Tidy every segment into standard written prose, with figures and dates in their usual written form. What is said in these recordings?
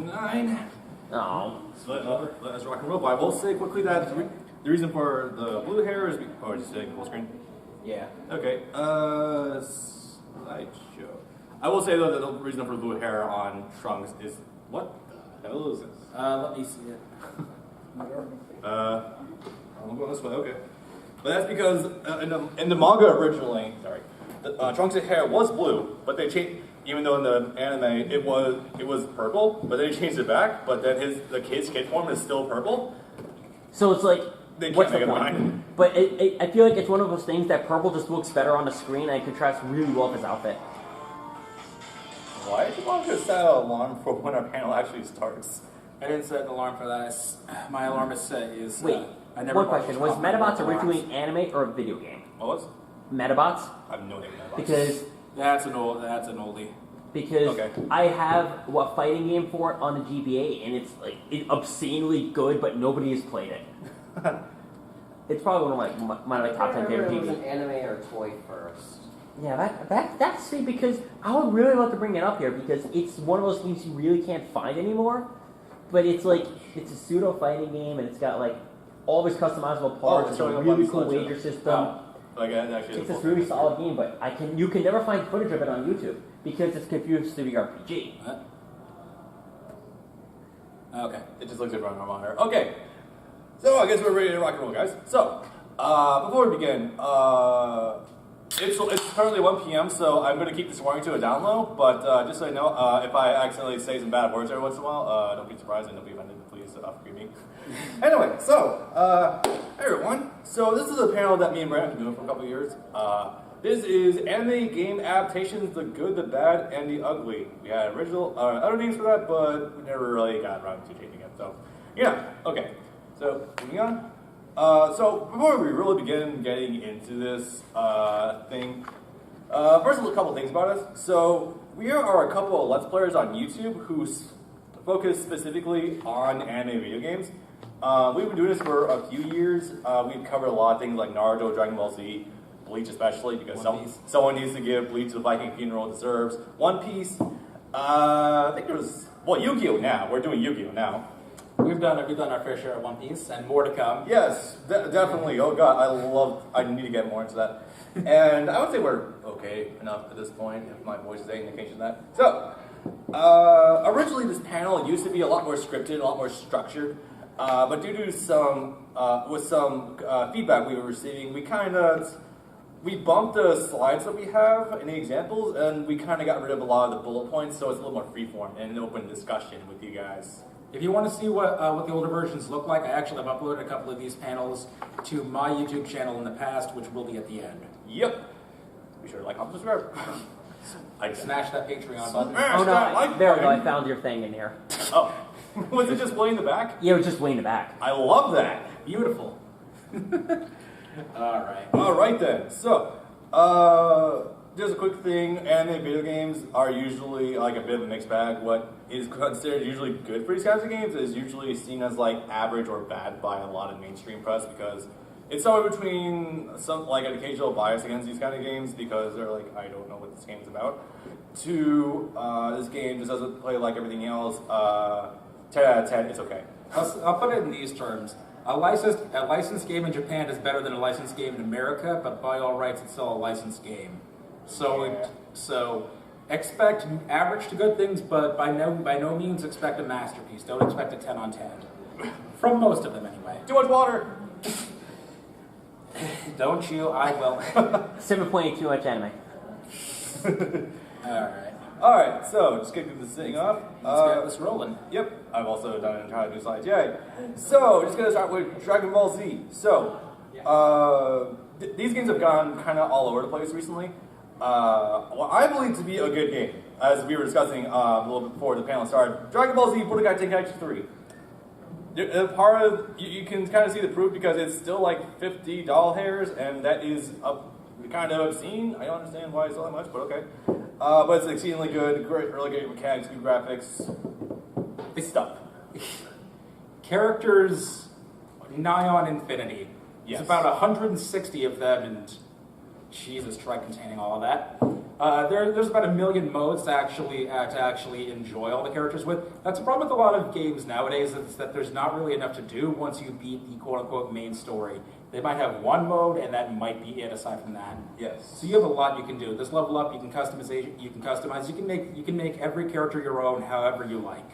9. Oh. So let's rock and roll. But I will say quickly that the reason for the blue hair is... Oh, just saying full screen? Yeah. Okay. Slideshow. I will say, though, that the reason for the blue hair on Trunks is... What the hell is this? Let me see it. I'm going this way, okay. But that's because in the manga originally, Trunks' hair was blue, but they changed... Even though in the anime it was purple, but they changed it back. But then the kid form is still purple. So it's like, they what's can't the make point? it mine. But I feel like it's one of those things that purple just looks better on the screen and it contrasts really well with his outfit. Why did you want to set an alarm for when our panel actually starts? I didn't set an alarm for that. My alarm is set is... Wait, I never one question. Was Metabots originally an anime or a video game? What was? Metabots? I have no idea. Because... That's an oldie. Because okay. I have a fighting game for it on the GBA, and it's like obscenely good, but nobody has played it. It's probably one of my top 10 favorite games. It was an anime or toy first. Yeah, that's sweet because I would really love to bring it up here because it's one of those games you really can't find anymore. But it's like it's a pseudo fighting game, and it's got like all these customizable parts. It's a really cool wager system. It's this really solid game, but you can never find footage of it on YouTube because it's confused to the RPG. Okay, it just looks different on my monitor. Okay, so I guess we're ready to rock and roll, guys. So, before we begin, it's currently 1 p.m., so I'm going to keep this warning to a down low, but just so you know, if I accidentally say some bad words every once in a while, don't be surprised and don't be offended, please forgive me. Anyway, so, hey everyone. So this is a panel that me and Brandon have been doing for a couple of years. This is anime game adaptations, the good, the bad, and the ugly. We had original, other names for that, but we never really got around to changing it. So, yeah, okay. So, moving on. So before we really begin getting into this thing, first a couple things about us. So we are a couple of Let's Players on YouTube who focus specifically on anime video games. We've been doing this for a few years. We've covered a lot of things like Naruto, Dragon Ball Z, Bleach especially, because someone needs to give Bleach the Viking funeral it deserves. One Piece, I think there was, well, Yu-Gi-Oh! Now. We're doing Yu-Gi-Oh! Now. We've done our fair share of One Piece, and more to come. Yes, definitely. Oh god, I need to get more into that. And I would say we're okay enough at this point, if my voice is any indication of that. So, originally this panel used to be a lot more scripted, a lot more structured. But due to some feedback we were receiving, we bumped the slides that we have and the examples, and we kind of got rid of a lot of the bullet points, so it's a little more freeform and an open discussion with you guys. If you want to see what the older versions look like, I actually have uploaded a couple of these panels to my YouTube channel in the past, which will be at the end. Yep. Be sure to like, comment, subscribe. I smashed that Patreon button. Oh no, there we go, I found your thing in here. Oh. Was it just way in the back? Yeah, it was just way in the back. I love that. Beautiful. Alright then. So, just a quick thing. Anime video games are usually like a bit of a mixed bag. What is considered usually good for these kinds of games is usually seen as like average or bad by a lot of mainstream press because it's somewhere between some like an occasional bias against these kind of games because they're like, I don't know what this game's about, to this game just doesn't play like everything else. 10 out of 10, it's okay. I'll put it in these terms. A licensed game in Japan is better than a licensed game in America, but by all rights, it's still a licensed game. So expect average to good things, but by no means expect a masterpiece. Don't expect a 10 on 10. From most of them, anyway. Too much water! Don't you? I will. 7.8 too much anime. Alright, so just kicking this thing off. Let's get this rolling. Yep, I've also done an entire new slides. Yay! So, just gonna start with Dragon Ball Z. So, these games have gone kind of all over the place recently. What I believe to be a good game, as we were discussing a little bit before the panel started, Dragon Ball Z Budokai Tenkaichi 3. Part of, you can kind of see the proof because it's still like 50 doll hairs, and that is kind of obscene. I don't understand why it's so much, but okay. But it's exceedingly good, great, really great mechanics, good graphics. It's stuff. Characters nigh on infinity. Yes. It's about 160 of them, and Jesus, try containing all of that. There's about 1 million modes to actually enjoy all the characters with. That's a problem with a lot of games nowadays, is that there's not really enough to do once you beat the quote-unquote main story. They might have one mode, and that might be it aside from that. Yes. So you have a lot you can do. This level up, you can customize. You can make every character your own, however you like.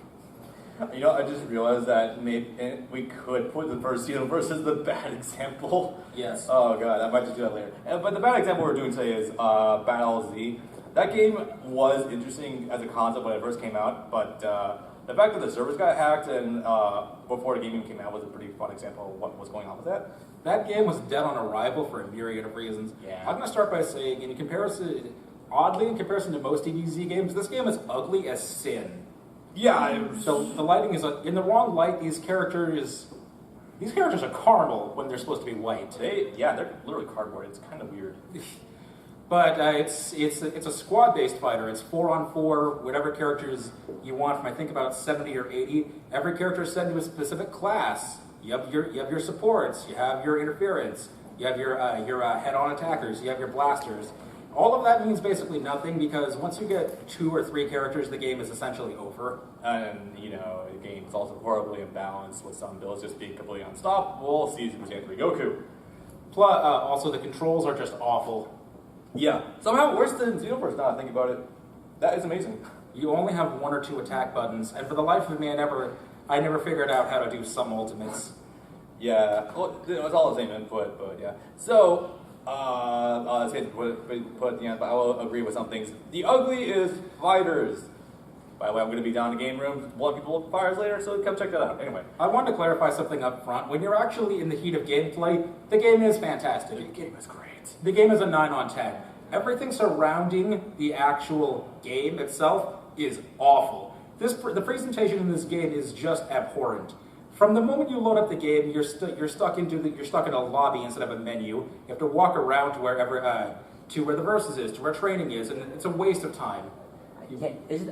You know, I just realized that maybe we could put the first universe as the bad example. Yes. Oh god, I might just do that later. But the bad example we're doing today is Battle Z. That game was interesting as a concept when it first came out, but the fact that the servers got hacked and before the game even came out was a pretty fun example of what was going on with that. That game was dead on arrival for a myriad of reasons. Yeah. I'm going to start by saying, oddly in comparison to most DBZ games, this game is ugly as sin. Yeah, So the lighting is in the wrong light. These characters are caramel when they're supposed to be white. they're literally cardboard. It's kind of weird. But it's a squad-based fighter. It's 4-on-4, whatever characters you want from I think about 70 or 80. Every character is set to a specific class. You have your supports. You have your interference. You have your head-on attackers. You have your blasters. All of that means basically nothing because once you get 2 or 3 characters, the game is essentially over. And, you know, the game is also horribly imbalanced with some builds just being completely unstoppable. See Super Saiyan 3 Goku. Plus, also the controls are just awful. Yeah. Somehow worse than Xenoverse now I think about it. That is amazing. You only have 1 or 2 attack buttons, and for the life of me, I never figured out how to do some ultimates. Yeah. Well, it's all the same input, but yeah. So, let's get put at the end, but I will agree with some things. The ugly is fighters. By the way, I'm going to be down in the game room, one people with fires later, so come check that out. Anyway. I wanted to clarify something up front. When you're actually in the heat of gameplay, the game is fantastic. The game is great. The game is a 9 on 10. Everything surrounding the actual game itself is awful. The presentation in this game is just abhorrent. From the moment you load up the game, you're stuck in a lobby instead of a menu. You have to walk around to where the versus is, to where training is, and it's a waste of time.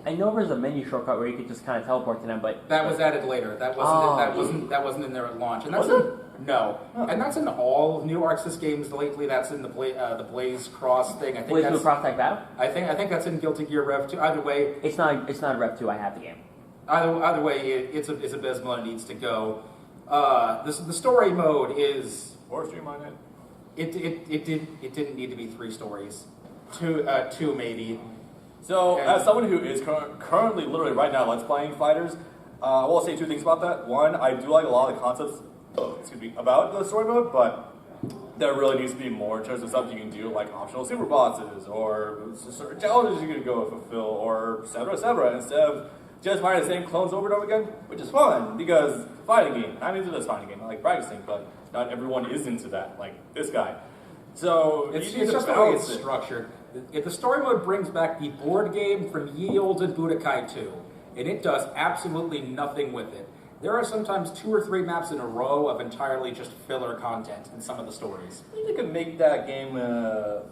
I know there's a menu shortcut where you could just kind of teleport to them, but That was added later. That wasn't in there at launch. And that's no, and that's in all New Arxis games lately. That's in the Blaze Cross thing. I think Blaze Cross Tag Battle. I think that's in Guilty Gear Rev 2. Either way, It's not Rev 2. I have the game. Either way, it's abysmal and it needs to go. The story mode is Or streamline it. It didn't need to be 3 stories, 2 maybe. So, as someone who is currently, literally right now, let's playing fighters, I will say 2 things about that. One, I do like a lot of the concepts, about the story mode, but there really needs to be more in terms of stuff you can do, like optional super bosses, or certain challenges you can go fulfill, or et cetera, instead of just fighting the same clones over and over again, which is fun, because fighting game, I'm into this fighting game, I like practicing, but not everyone is into that, like this guy. So, It's you need to just the way balance it's it. structured. If the story mode brings back the board game from ye olden Budokai 2, and it does absolutely nothing with it. There are sometimes 2 or 3 maps in a row of entirely just filler content in some of the stories. I think they could make that game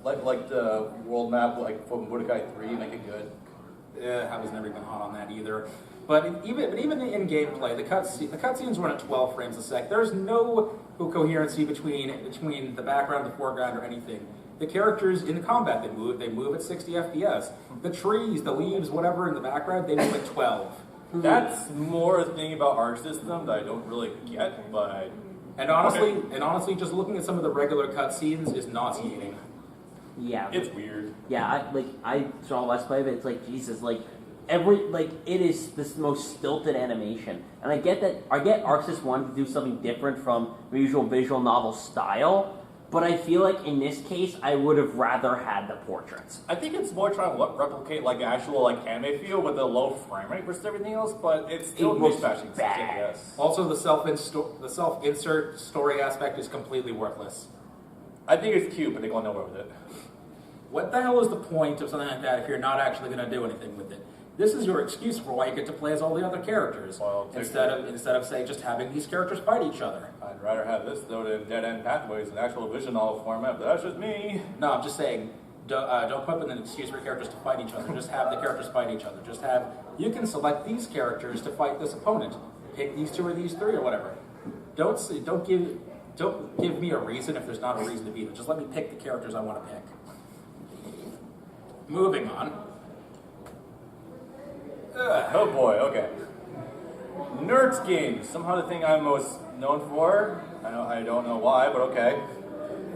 like the world map, like from Budokai 3, make it good. I was never even hot on that either. But even in gameplay, the cutscenes run at 12 frames a sec. There's no coherency between the background, the foreground, or anything. The characters in the combat, they move at 60 FPS. The trees, the leaves, whatever in the background, they move at 12. That's more a thing about Arc System that I don't really get, but... And honestly, just looking at some of the regular cutscenes is nauseating. Yeah. It's weird. Yeah, I saw Let's Play, but it's like, Jesus, it is this most stilted animation. And I get Arxis wanted to do something different from the usual visual novel style, but I feel like in this case, I would have rather had the portraits. I think it's more trying to replicate like actual anime feel with a low frame rate versus everything else, but it's still mismatching. Yes. Also, the self-insert story aspect is completely worthless. I think it's cute, but they go nowhere with it. What the hell is the point of something like that if you're not actually going to do anything with it? This is your excuse for why you get to play as all the other characters, Well, instead of say just having these characters fight each other. I'd rather have this though than Dead End Pathways, an actual vision novel format, but that's just me. No, I'm just saying, don't put up an excuse for characters to fight each other. Just have the characters fight each other. You can select these characters to fight this opponent. Pick these 2 or these 3 or whatever. Don't give me a reason if there's not a reason to beat it. Just let me pick the characters I want to pick. Moving on. Oh boy, okay. Nerds games, somehow the thing I'm most known for. I don't know why, but okay.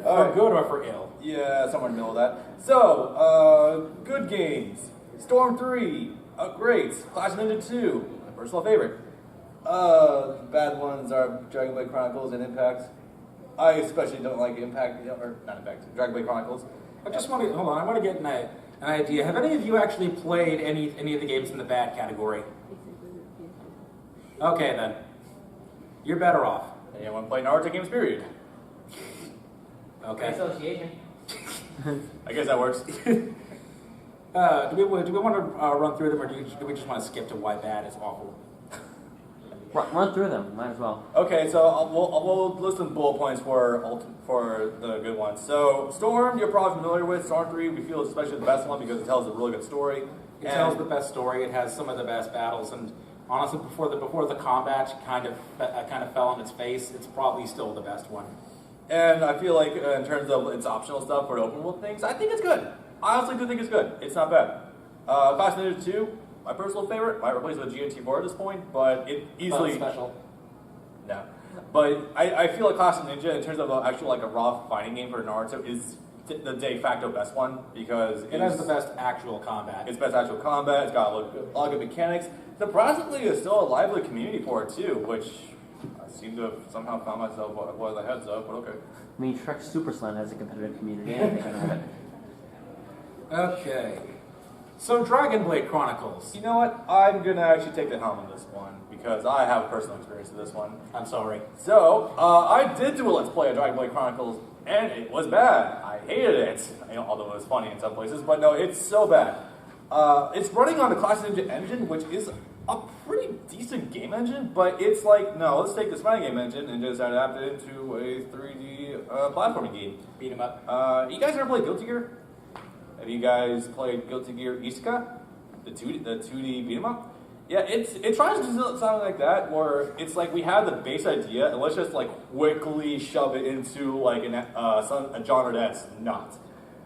For good or for ill? Yeah, somewhere in the middle of that. So, good games. Storm 3, great. Clash of Ninja 2, my personal favorite. Bad ones are Dragon Blade Chronicles and Impact. I especially don't like Impact, or not Impact, Dragon Blade Chronicles. I just want to, hold on, I want to get an idea. Have any of you actually played any of the games in the bad category? Okay then. You're better off. Anyone play Naruto games, period? Okay. Association. I guess that works. Do we want to run through them, or do we just want to skip to why bad is awful? Run through them. Might as well. Okay, so we'll list some bullet points for the good ones. So Storm, you're probably familiar with. Storm 3, we feel is especially the best one because it tells a really good story. It tells the best story. It has some of the best battles, and honestly, before the combat kind of fell on its face, it's probably still the best one. And I feel like in terms of its optional stuff for open world things, I think it's good. I honestly do think it's good. It's not bad. Clash of Ninja 2, my personal favorite. Might replace it with GNT4 at this point, but it easily Special. No, but I feel like Clash of Ninja in terms of actual like a raw fighting game for Naruto is the de facto best one because it has the best actual combat. It's best actual combat. It's got a lot of good mechanics. Surprisingly, there's still a lively community for it too, which I seem to have somehow found myself one of the heads of. But okay. I mean, Trek Super Slam has a competitive community. I think I know it. Okay. So Dragon Blade Chronicles. You know what? I'm gonna actually take the helm on this one because I have a personal experience with this one. I'm sorry. So I did do a Let's Play of Dragon Blade Chronicles, and it was bad. I hated it. Although it was funny in some places, but no, it's so bad. It's running on the Clash of Ninja engine, which is a pretty decent game engine, but it's like, no, let's take this fighting game engine and just adapt it into a 3D platforming game. Beat 'em up. You guys ever play Guilty Gear? Have you guys played Guilty Gear Isuka? The 2D beat 'em up? Yeah, it tries to do something like that, where it's like we have the base idea, and let's just like quickly shove it into like a genre that's not.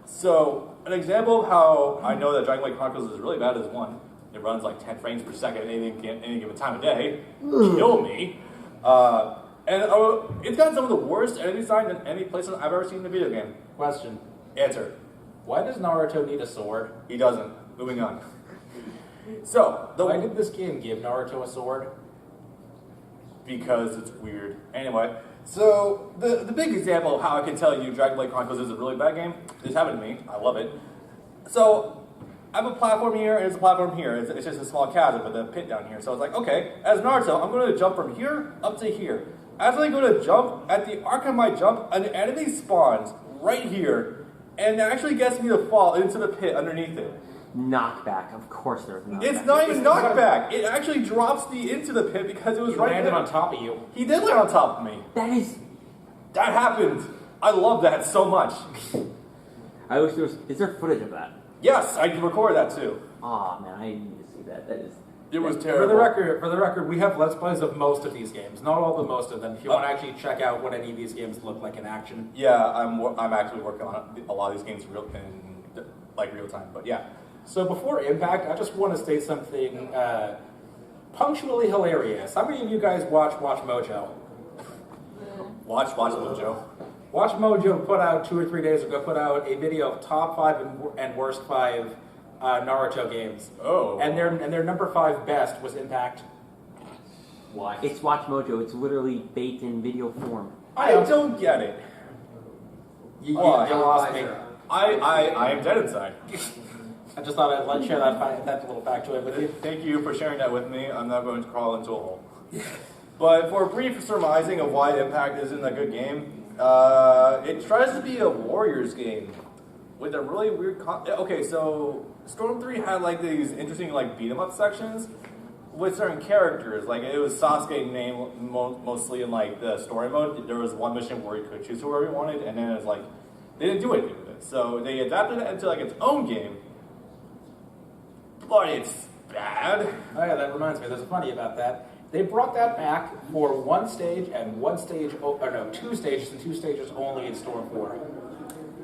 So, an example of how I know that Dragon Blade Chronicles is really bad is one. It runs like 10 frames per second at any given time of day. Kill me. It's got some of the worst enemy design than any place I've ever seen in a video game. Question. Answer. Why does Naruto need a sword? He doesn't. Moving on. So, why did this game give Naruto a sword? Because it's weird. Anyway, so the big example of how I can tell you Dragon Blade Chronicles is a really bad game, this happened to me. I love it. So, I have a platform here, and there's a platform here. It's just a small chasm with a pit down here. So I was like, okay, as Naruto, I'm going to jump from here up to here. As I go to jump, at the arc of my jump, an enemy spawns right here, and it actually gets me to fall into the pit underneath it. Knockback, of course there's knockback. It's not even knockback. It actually drops me into the pit because it was right landed there. on top of you. He did land on top of me. That happened. I love that so much. I wish there was. Is there footage of that? Yes, I can record that too. Aw, man, I need to see that. It was terrible. For the record, we have Let's Plays of most of these games. Not all, but most of them. If you want to actually check out what any of these games look like in action. Yeah, I'm actually working on a lot of these games in real time. But yeah. So before Impact, I just want to say something punctually hilarious. How many of you guys watch Mojo? Watch Mojo. Watch Mojo put out 2 or 3 days ago a video of top 5 and worst 5 Naruto games. Oh. And their number 5 best was Impact. Why? It's Watch Mojo. It's literally baked in video form. I don't get it. You lost me. I am dead inside. I just thought I'd share that little factoid with you. Thank you for sharing that with me. I'm not going to crawl into a hole. But for a brief surmising of why Impact isn't a good game, it tries to be a Warriors game with a really weird. Okay, so Storm 3 had like these interesting like beat 'em up sections with certain characters. Like it was Sasuke named mostly in like the story mode. There was one mission where you could choose whoever you wanted, and then it was like they didn't do anything with it. So they adapted it into like its own game. But it's bad. Oh yeah, that reminds me. There's a funny about that. They brought that back for 1 stage and 1 stage. 2 stages and 2 stages only in Storm 4.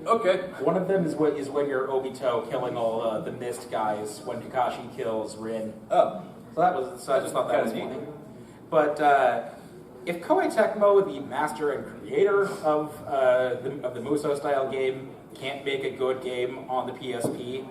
Okay. One of them is when you're Obito killing all the mist guys when Kakashi kills Rin. Oh. So I just thought that was Kinda funny. neat. But if Koei Tecmo, the master and creator of the Muso style game, can't make a good game on the PSP,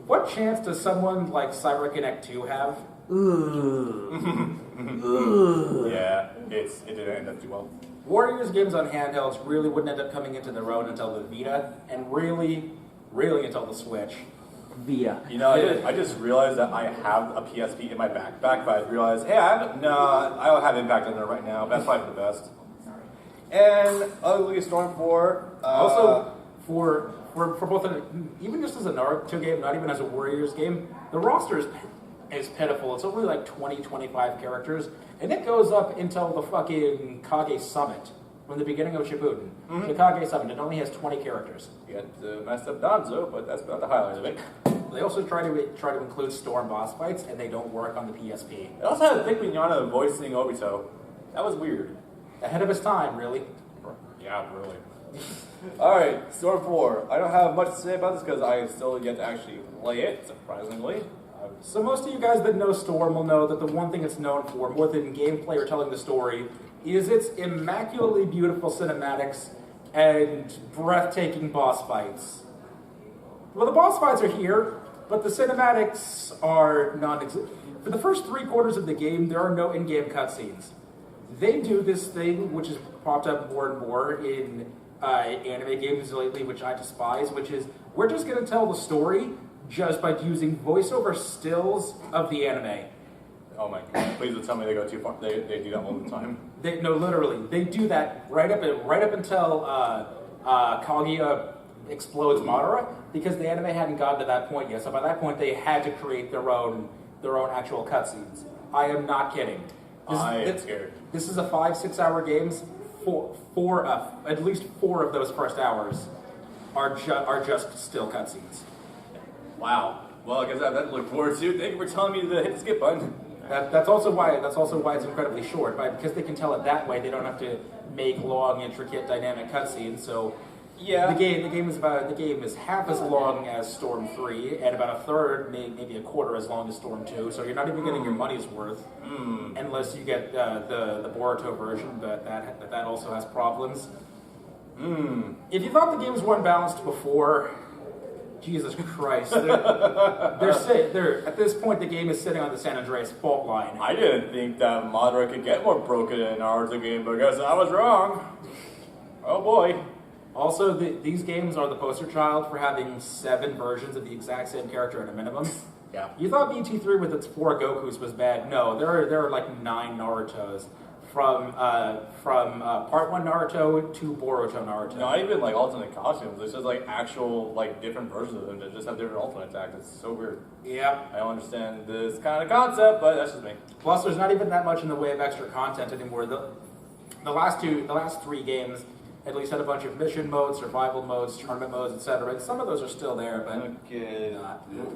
what chance does someone like CyberConnect 2 have? Ooh. Ooh. Yeah, it didn't end up too well. Warriors games on handhelds really wouldn't end up coming into their own until the Vita, and really until the Switch. Vita. You know, I just realized that I have a PSP in my backpack, but I realized, hey, I don't have Impact in there right now. That's probably for the best. And Ugly Storm 4. Also, for both, even just as a Naruto game, not even as a Warriors game, the roster is pitiful. It's only like 20, 25 characters, and it goes up until the fucking Kage Summit from the beginning of Shippuden. Mm-hmm. The Kage Summit, it only has 20 characters. You got messed up Danzo, but that's about the highlight of it. They also try to include Storm boss fights, and they don't work on the PSP. It also had Vic Mignogna voicing Obito. That was weird. Ahead of his time, really. Yeah, really. Alright, Storm 4. I don't have much to say about this because I still yet to actually play it, surprisingly. So most of you guys that know Storm will know that the one thing it's known for, more than gameplay or telling the story, is its immaculately beautiful cinematics and breathtaking boss fights. Well, the boss fights are here, but the cinematics are non-existent. For the first 3/4 of the game, there are no in-game cutscenes. They do this thing, which has popped up more and more in anime games lately, which I despise, which is, we're just going to tell the story just by using voiceover stills of the anime. Oh my god, please don't tell me they go too far. They do that all the time. No, literally. They do that right up until Kaguya explodes Madara, because the anime hadn't gotten to that point yet. So by that point, they had to create their own actual cutscenes. I am not kidding. I am scared. This is a 5-6 hour games. At least 4 of those first hours are just still cutscenes. Wow. Well, I guess I have that to look forward to. Thank you for telling me to hit the skip button. That's also why it's incredibly short. Because they can tell it that way, they don't have to make long, intricate, dynamic cutscenes. So Yeah. the game is half as long as Storm 3, and about a third, maybe a quarter as long as Storm 2. So you're not even getting your money's worth, unless you get the Boruto version. But that also has problems. If you thought the games weren't balanced before, Jesus Christ, they're at this point the game is sitting on the San Andreas fault line. I didn't think that Madara could get more broken in an Naruto game, but I guess I was wrong. Oh boy. Also, these games are the poster child for having 7 versions of the exact same character at a minimum. Yeah. You thought BT3 with its 4 Gokus was bad. No, there are like 9 Narutos. From Part 1 Naruto to Boruto Naruto. Not even like alternate costumes. It's just like actual like different versions of them that just have different ultimate attacks. It's so weird. Yeah. I don't understand this kind of concept, but that's just me. Plus, there's not even that much in the way of extra content anymore. The last 3 games at least had a bunch of mission modes, survival modes, tournament modes, etc. And some of those are still there, but Okay,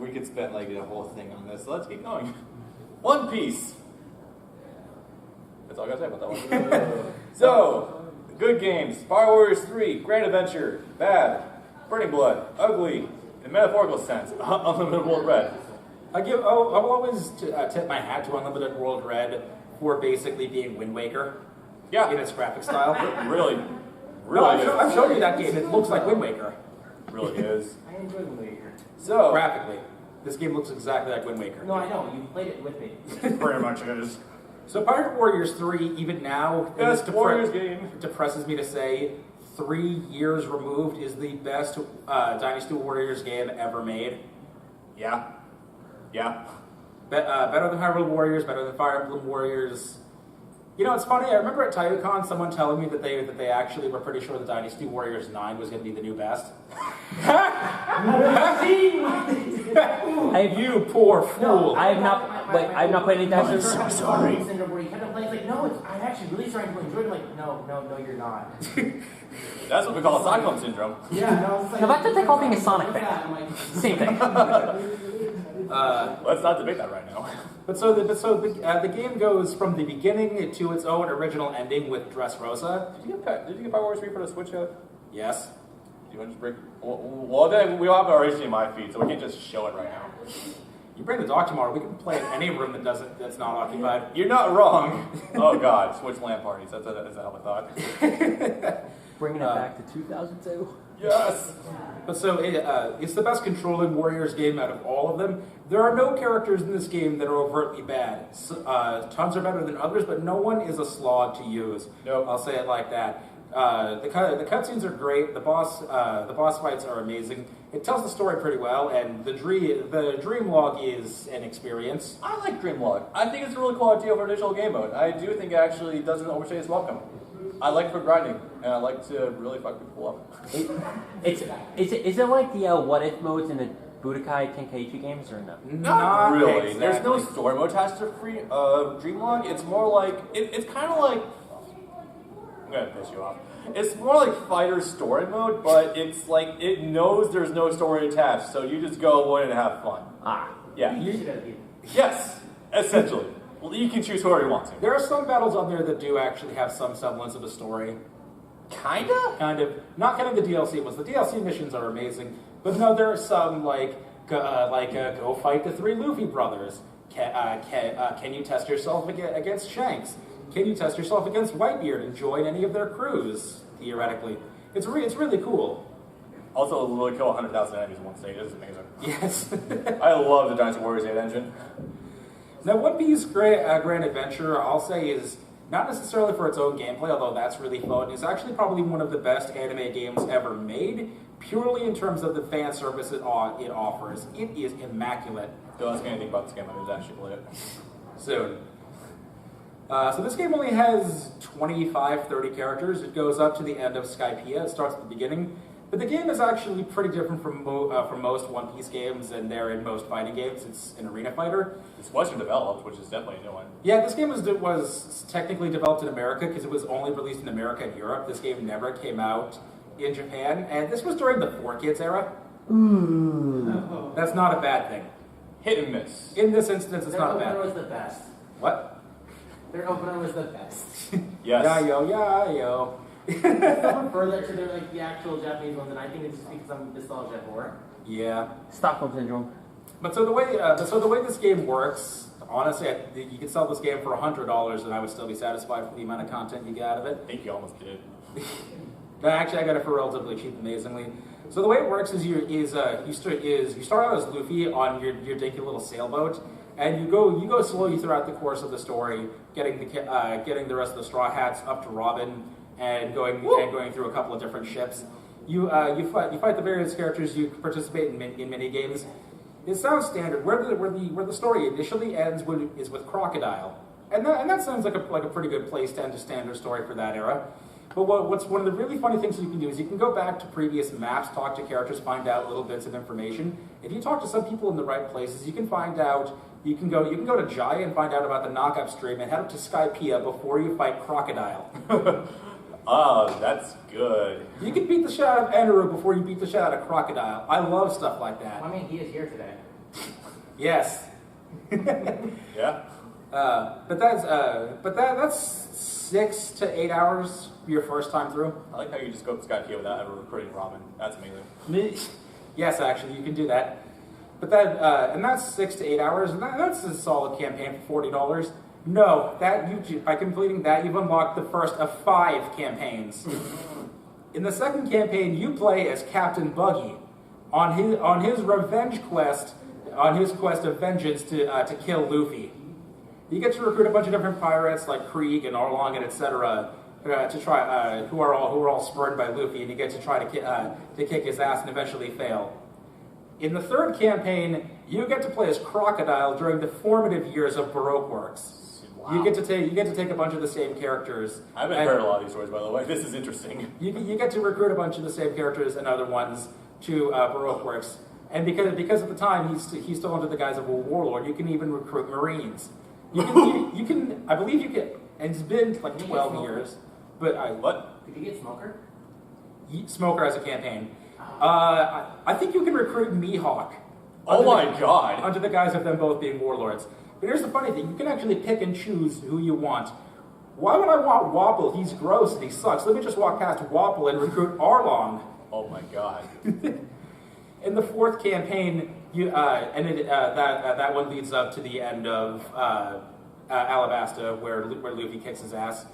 we could spend like a whole thing on this. So let's keep going. One Piece. That's all I gotta say about that one. So, good games. Fire Warriors 3, Grand Adventure, Bad, Burning Blood, Ugly, in metaphorical sense, Unlimited World Red. I'll always tip my hat to Unlimited World Red for basically being Wind Waker. Yeah. In its graphic style. Really No, is. I've shown you that game. It looks like Wind Waker. Really is. I enjoy Wind Waker. So, Graphically. This game looks exactly like Wind Waker. No, I know. You played it with me. pretty much is. So Pirate Warriors 3, even now, in Best this Warriors game. depresses me to say, 3 years removed is the best Dynasty Warriors game ever made. Yeah. Yeah. Better than Hyrule Warriors, better than Fire Emblem Warriors. You know, it's funny, I remember at TaiyoCon someone telling me that they actually were pretty sure the Dynasty Warriors 9 was going to be the new best. You poor fool. I have not played any Adaptions. so sorry. Where you kind of play, it's like, no, I'm actually really starting to enjoy it. Like, no, you're not. That's what we call Cyclone Syndrome. Yeah, no, it's like, no, that's what they call being a Sonic fan. Same thing. Let's not debate that right now. But the game goes from the beginning to its own original ending with Dressrosa. Did you get Fire Warriors 3 for the Switch yet? Yes. you want to just break? Well, then we all have our HDMI feed, so we can't just show it right now. You bring the dock tomorrow, we can play in any room that's not occupied. You're not wrong. Oh God, Switch LAN parties. That's a hell of a thought. Bringing it back to 2002. Yes. But so it's the best controlling Warriors game out of all of them. There are no characters in this game that are overtly bad. Tons are better than others, but no one is a slog to use. Nope. I'll say it like that. The cutscenes are great. The boss fights are amazing. It tells the story pretty well, and the dream log is an experience. I like Dreamlog. I think it's a really cool idea for additional game mode. I do think it actually doesn't overstay its welcome. I like it for grinding, and I like to really fuck people up. Is it like the what if modes in the Budokai Tenkaichi games or no? Not really. Exactly. There's no story mode attached to Dreamlog. It's more like it's kind of like I'm gonna piss you off. It's more like fighter story mode, but it's like it knows there's no story attached, so you just go in and have fun. Yeah. Yes, essentially. Well, you can choose whoever you want to. There are some battles on there that do actually have some semblance of a story. Kinda? Kind of. Not kind of the DLC ones. The DLC missions are amazing, but no, there are some like go fight the 3 Luffy brothers. Can you test yourself against Shanks? Can you test yourself against Whitebeard and join any of their crews? Theoretically, it's really cool. Also, literally kill 100,000 enemies in one stage. This is amazing. Yes. I love the Dynasty Warriors 8 engine. Now, One Piece Grand Adventure, I'll say, is not necessarily for its own gameplay, although that's really fun. It's actually probably one of the best anime games ever made, purely in terms of the fan service it offers. It is immaculate. Don't ask me anything about this game. I'm going to actually play it. Soon. So this game only has 25, 30 characters. It goes up to the end of Skypiea. It starts at the beginning. But the game is actually pretty different from most One Piece games, and they're in most fighting games. It's an arena fighter. It's Western developed, which is definitely a new one. Yeah, this game was technically developed in America because it was only released in America and Europe. This game never came out in Japan, and this was during the 4Kids era. Ooh. That's not a bad thing. Hit and miss. In this instance, it's Their not bad. opener was the best. What? Their opener was the best. Yes. Yeah, yo. Someone further to their the actual Japanese ones, and I think it's just because I'm nostalgia for. Yeah. Stockholm Syndrome. But so the way this game works, honestly, you could sell this game for $100, and I would still be satisfied with the amount of content you get out of it. I think you almost did. But actually, I got it for relatively cheap, amazingly. So the way it works is you start out as Luffy on your dinky little sailboat, and you go slowly throughout the course of the story, getting the rest of the Straw Hats up to Robin, and going through a couple of different ships. You fight the various characters. You participate in mini games. It sounds standard. Where the story initially ends is with Crocodile, and that sounds like a pretty good place to end a standard story for that era. But what's one of the really funny things you can do is you can go back to previous maps, talk to characters, find out little bits of information. If you talk to some people in the right places, you can find out. You can go to Jaya and find out about the knockup stream and head up to Skypiea before you fight Crocodile. Oh, that's good. You can beat the shit out of Eneru before you beat the shit out of Crocodile. I love stuff like that. I mean, he is here today. Yes. Yeah. But that's 6 to 8 hours your first time through. I like how you just go to Skypiea without ever recruiting Robin. That's amazing. Yes, actually, you can do that. But and that's 6 to 8 hours, and that's a solid campaign for $40. No, by completing that, you've unlocked the first of 5 campaigns. In the second campaign, you play as Captain Buggy on his revenge quest, on his quest of vengeance to kill Luffy. You get to recruit a bunch of different pirates like Krieg and Arlong and etc. To try who are all spurned by Luffy, and you get to try to kick his ass and eventually fail. In the third campaign, you get to play as Crocodile during the formative years of Baroque Works. Wow. You get to take a bunch of the same characters. I haven't heard a lot of these stories, by the way. This is interesting. You get to recruit a bunch of the same characters and other ones to Baroque Works. And because at the time he's still under the guise of a warlord, you can even recruit Marines. You can I believe you can, and it's been like 12 years. But what? Did you get Smoker? Smoker as a campaign. I think you can recruit Mihawk. Oh my god! Under the guise of them both being warlords. But here's the funny thing, you can actually pick and choose who you want. Why would I want Wapple? He's gross and he sucks. Let me just walk past Wapple and recruit Arlong. Oh my god. In the fourth campaign, that one leads up to the end of Alabasta, where Luffy kicks his ass.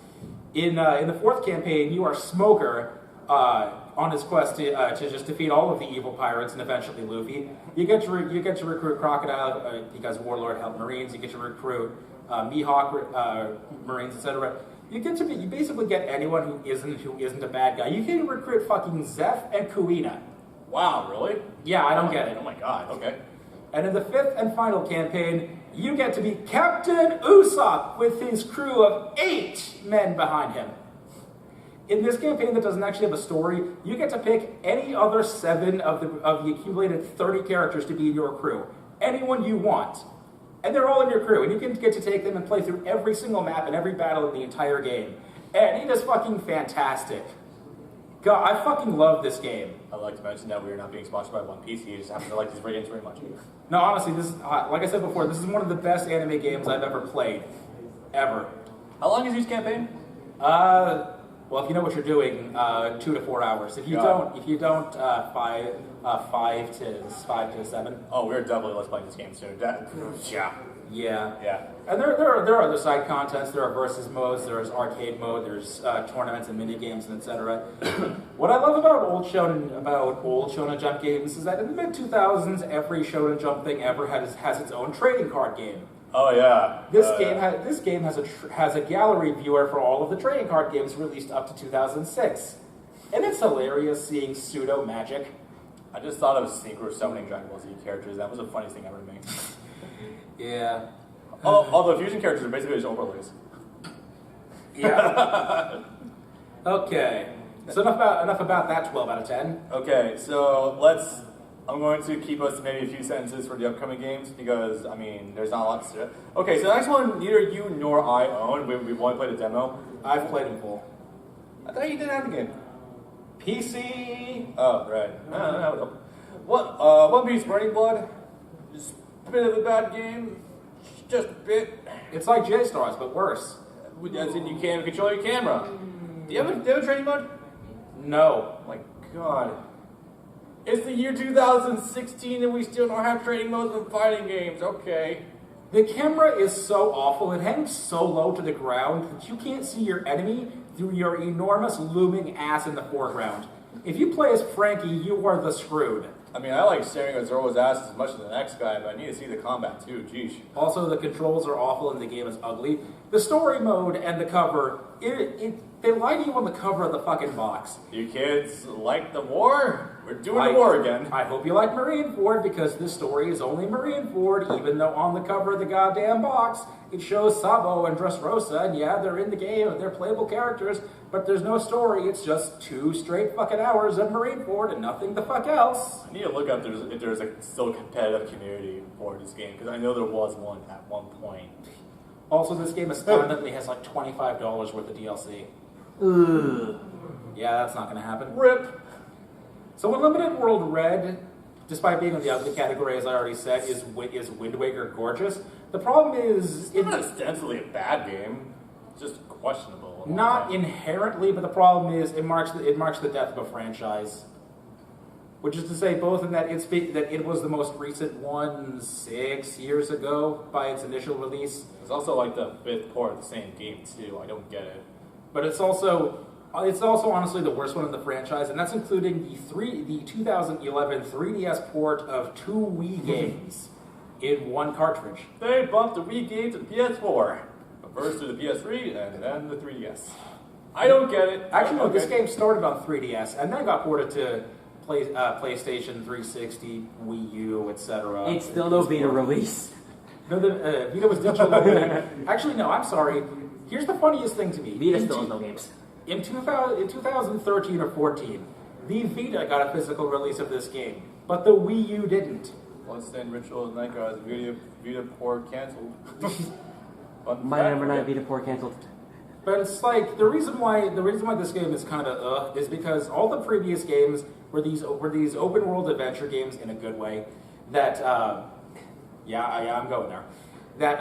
In the fourth campaign, you are Smoker on his quest to just defeat all of the evil pirates and eventually Luffy. You get to recruit Crocodile because Warlord helped Marines. You get to recruit Mihawk Marines, etc. You basically get anyone who isn't a bad guy. You can recruit fucking Zeph and Kuina. Wow, really? Yeah, I don't get it. Oh my god, okay. And in the fifth and final campaign, you get to be Captain Usopp with his crew of 8 men behind him. In this campaign that doesn't actually have a story, you get to pick any other 7 of the accumulated 30 characters to be in your crew. Anyone you want. And they're all in your crew, and you can get to take them and play through every single map and every battle in the entire game. And it is fucking fantastic. God, I fucking love this game. I'd like to mention that we are not being sponsored by One Piece. You just happen to like these ratings very much. No, honestly, this is, like I said before, this is one of the best anime games I've ever played. Ever. How long is each campaign? Well, if you know what you're doing, 2 to 4 hours. If you don't, 5 to 7. Oh, we're definitely let's play this game soon. Yeah. And there are other side contents. There are versus modes. There's arcade mode. There's tournaments and mini games and etc. What I love about old Shonen Jump games is that in the mid 2000s, every Shonen Jump thing ever has its own trading card game. Oh yeah. This game has a gallery viewer for all of the trading card games released up to 2006, and it's hilarious seeing pseudo magic. I just thought of synchro summoning Dragon Ball Z characters. That was the funniest thing ever to me. Yeah. All the fusion characters are basically just overlays. Yeah. Okay. So enough about that 12 out of 10. Okay, so I'm going to keep us to maybe a few sentences for the upcoming games because, I mean, there's not a lot to say. Okay, so the next one, neither you nor I own. We've only played a demo. I've played in full. I thought you didn't have the game. PC. Oh, right. One Piece Burning Blood. Just a bit of a bad game. Just a bit. It's like J-Stars, but worse. As in, you can't control your camera. Do you have a training mode? No. Oh my god. It's the year 2016 and we still don't have training modes in fighting games. Okay. The camera is so awful. It hangs so low to the ground that you can't see your enemy through your enormous looming ass in the foreground. If you play as Frankie, you are the screwed. I mean, I like staring at Zoro's ass as much as the next guy, but I need to see the combat too. Jeez. Also, the controls are awful and the game is ugly. The story mode and the cover, they lie to you on the cover of the fucking box. You kids like the war? We're doing the war again. I hope you like Marineford because this story is only Marineford, even though on the cover of the goddamn box it shows Sabo and Dressrosa, and yeah, they're in the game and they're playable characters, but there's no story. It's just 2 straight fucking hours of Marineford and nothing the fuck else. I need to look up if there's still a competitive community for this game because I know there was one at one point. Also, this game astoundingly has like $25 worth of DLC. Ugh. Yeah, that's not going to happen. RIP. So Unlimited World Red, despite being in the ugly category, as I already said, is Wind Waker gorgeous. The problem is... It's not ostensibly a bad game. It's just questionable. Not inherently, but the problem is it marks the death of a franchise. Which is to say, both in that it was the most recent one 6 years ago by its initial release. It's also like the 5th port of the same game too. I don't get it. But it's also honestly the worst one in the franchise, and that's including the 2011 3DS port of 2 Wii games in 1 cartridge. They bumped the Wii game to the PS4, but first to the PS3 and then the 3DS. I don't get it. Actually, no, this game started on 3DS and then got ported to PlayStation 360, Wii U, etc. It's still no beta release. No, the Vita was digital only. Actually, no, I'm sorry. Here's the funniest thing to me. Vita still has no games. In 2013 or 14, the Vita got a physical release of this game, but the Wii U didn't. Bloodstained Ritual of Night Guards Vita port canceled. My number 9 Vita port canceled. But it's like the reason why this game is kind of is because all the previous games were these open world adventure games in a good way that I'm going there, that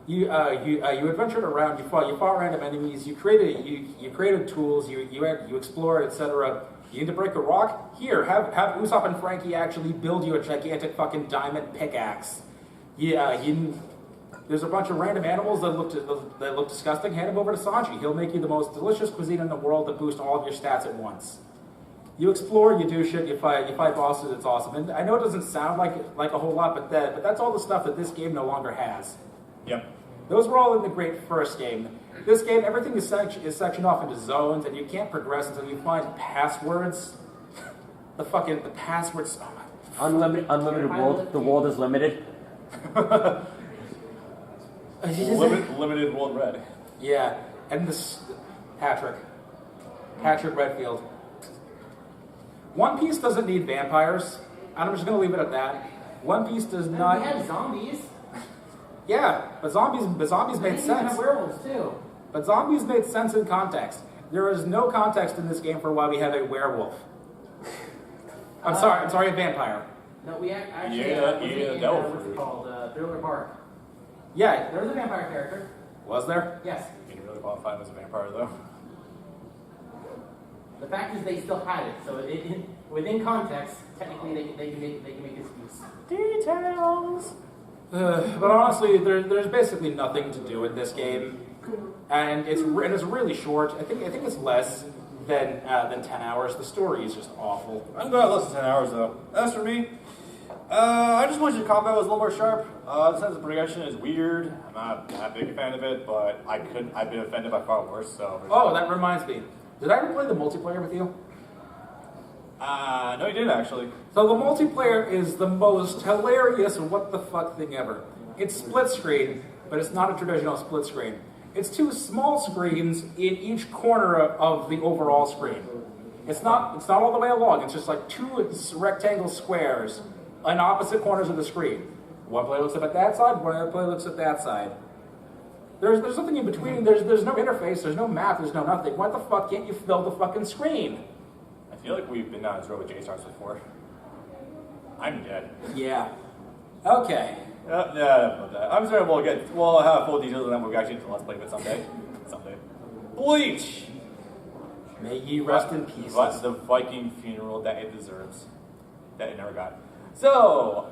You adventured around. You fought random enemies. You created tools. You explored, etc. You need to break a rock. Here, have Usopp and Frankie actually build you a gigantic fucking diamond pickaxe. There's a bunch of random animals that look disgusting. Hand them over to Sanji. He'll make you the most delicious cuisine in the world to boost all of your stats at once. You explore, you do shit, you fight bosses. It's awesome. And I know it doesn't sound like a whole lot, but that's all the stuff that this game no longer has. Yep. Those were all in the great first game. This game, everything is sectioned off into zones, and you can't progress until you find passwords. The passwords. Oh Unlimited world. The world is limited. Limited world red. Yeah, and this Patrick Redfield. One Piece doesn't need vampires. I'm just gonna leave it at that. One Piece does not. We had zombies. Yeah, but zombies made sense. Have werewolves too. But zombies made sense in context. There is no context in this game for why we have a werewolf. I'm sorry, a vampire. No, we actually. Yeah, devil what's fruit. it called? Thriller Bark. Yeah, There was a vampire character. was there? Yes. You can really qualify him as a vampire, though. The fact is, they still had it. So within context, technically, they can make excuse. Details. But honestly, there's basically nothing to do in this game, and it's really short. I think it's less than 10 hours. The story is just awful. I'm glad less than 10 hours, though. As for me, I just wish the combat was a little more sharp. The sense of progression is weird. I'm not that big a fan of it, but I've been offended by far worse, so. Oh, that reminds me. Did I ever play the multiplayer with you? No, you didn't, actually. So the multiplayer is the most hilarious what the fuck thing ever. It's split screen, but it's not a traditional split screen. It's two small screens in each corner of the overall screen. It's not all the way along. It's just like two rectangle squares on opposite corners of the screen. One player looks up at that side, one other player looks at that side. There's nothing in between. There's no interface, there's no map, there's no nothing. Why the fuck can't you fill the fucking screen? I feel like we've been down this road with J-Stars before. I'm dead. Yeah. Okay. Yeah, I'm sorry we'll have full details on that. We'll actually into Let's Play of it someday. Bleach! May ye rest in peace. But the Viking funeral that it deserves. That it never got. So,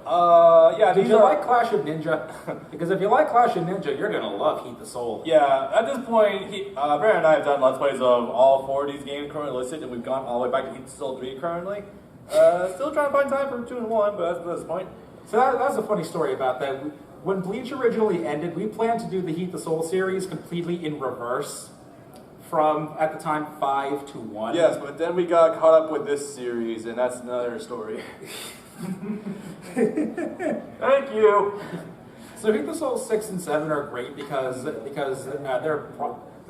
yeah, Did you like Clash of Ninja? Because if you like Clash of Ninja, you're gonna love Heat the Soul. Yeah, at this point, Brandon and I have done Let's Plays of all 4 of these games currently listed, and we've gone all the way back to Heat the Soul 3 currently. Still trying to find time for 2 and 1, but that's this point. So that's a funny story about that. When Bleach originally ended, we planned to do the Heat the Soul series completely in reverse. From, at the time, 5 to 1. Yes, but then we got caught up with this series, and that's another story. Thank you. So Heat the Soul 6 and 7 are great because they're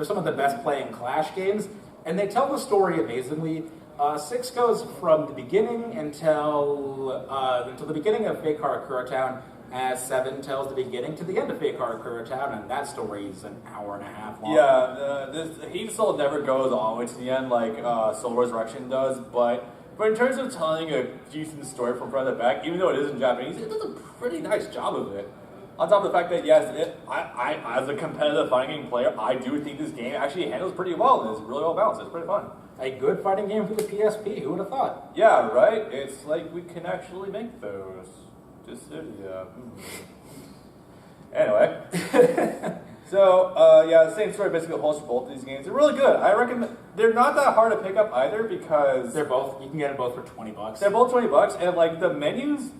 some of the best playing Clash games, and they tell the story amazingly. 6 goes from the beginning until the beginning of Fake Karakura Town, as 7 tells the beginning to the end of Fake Karakura Town, and that story is an hour and a half long. Yeah, Heat of Soul never goes all the way to the end like Soul Resurrection does, but in terms of telling a decent story from front to back, even though it is in Japanese, it does a pretty nice job of it. On top of the fact that, yes, I as a competitive fighting game player, I do think this game actually handles pretty well, and is really well balanced. It's pretty fun. A good fighting game for the PSP, who would have thought? Yeah, right? It's like we can actually make those. Just, yeah. Anyway. So, yeah, the same story basically holds for both of these games. They're really good. I reckon they're not that hard to pick up either because... You can get them both for $20. They're both $20, and, like, the menus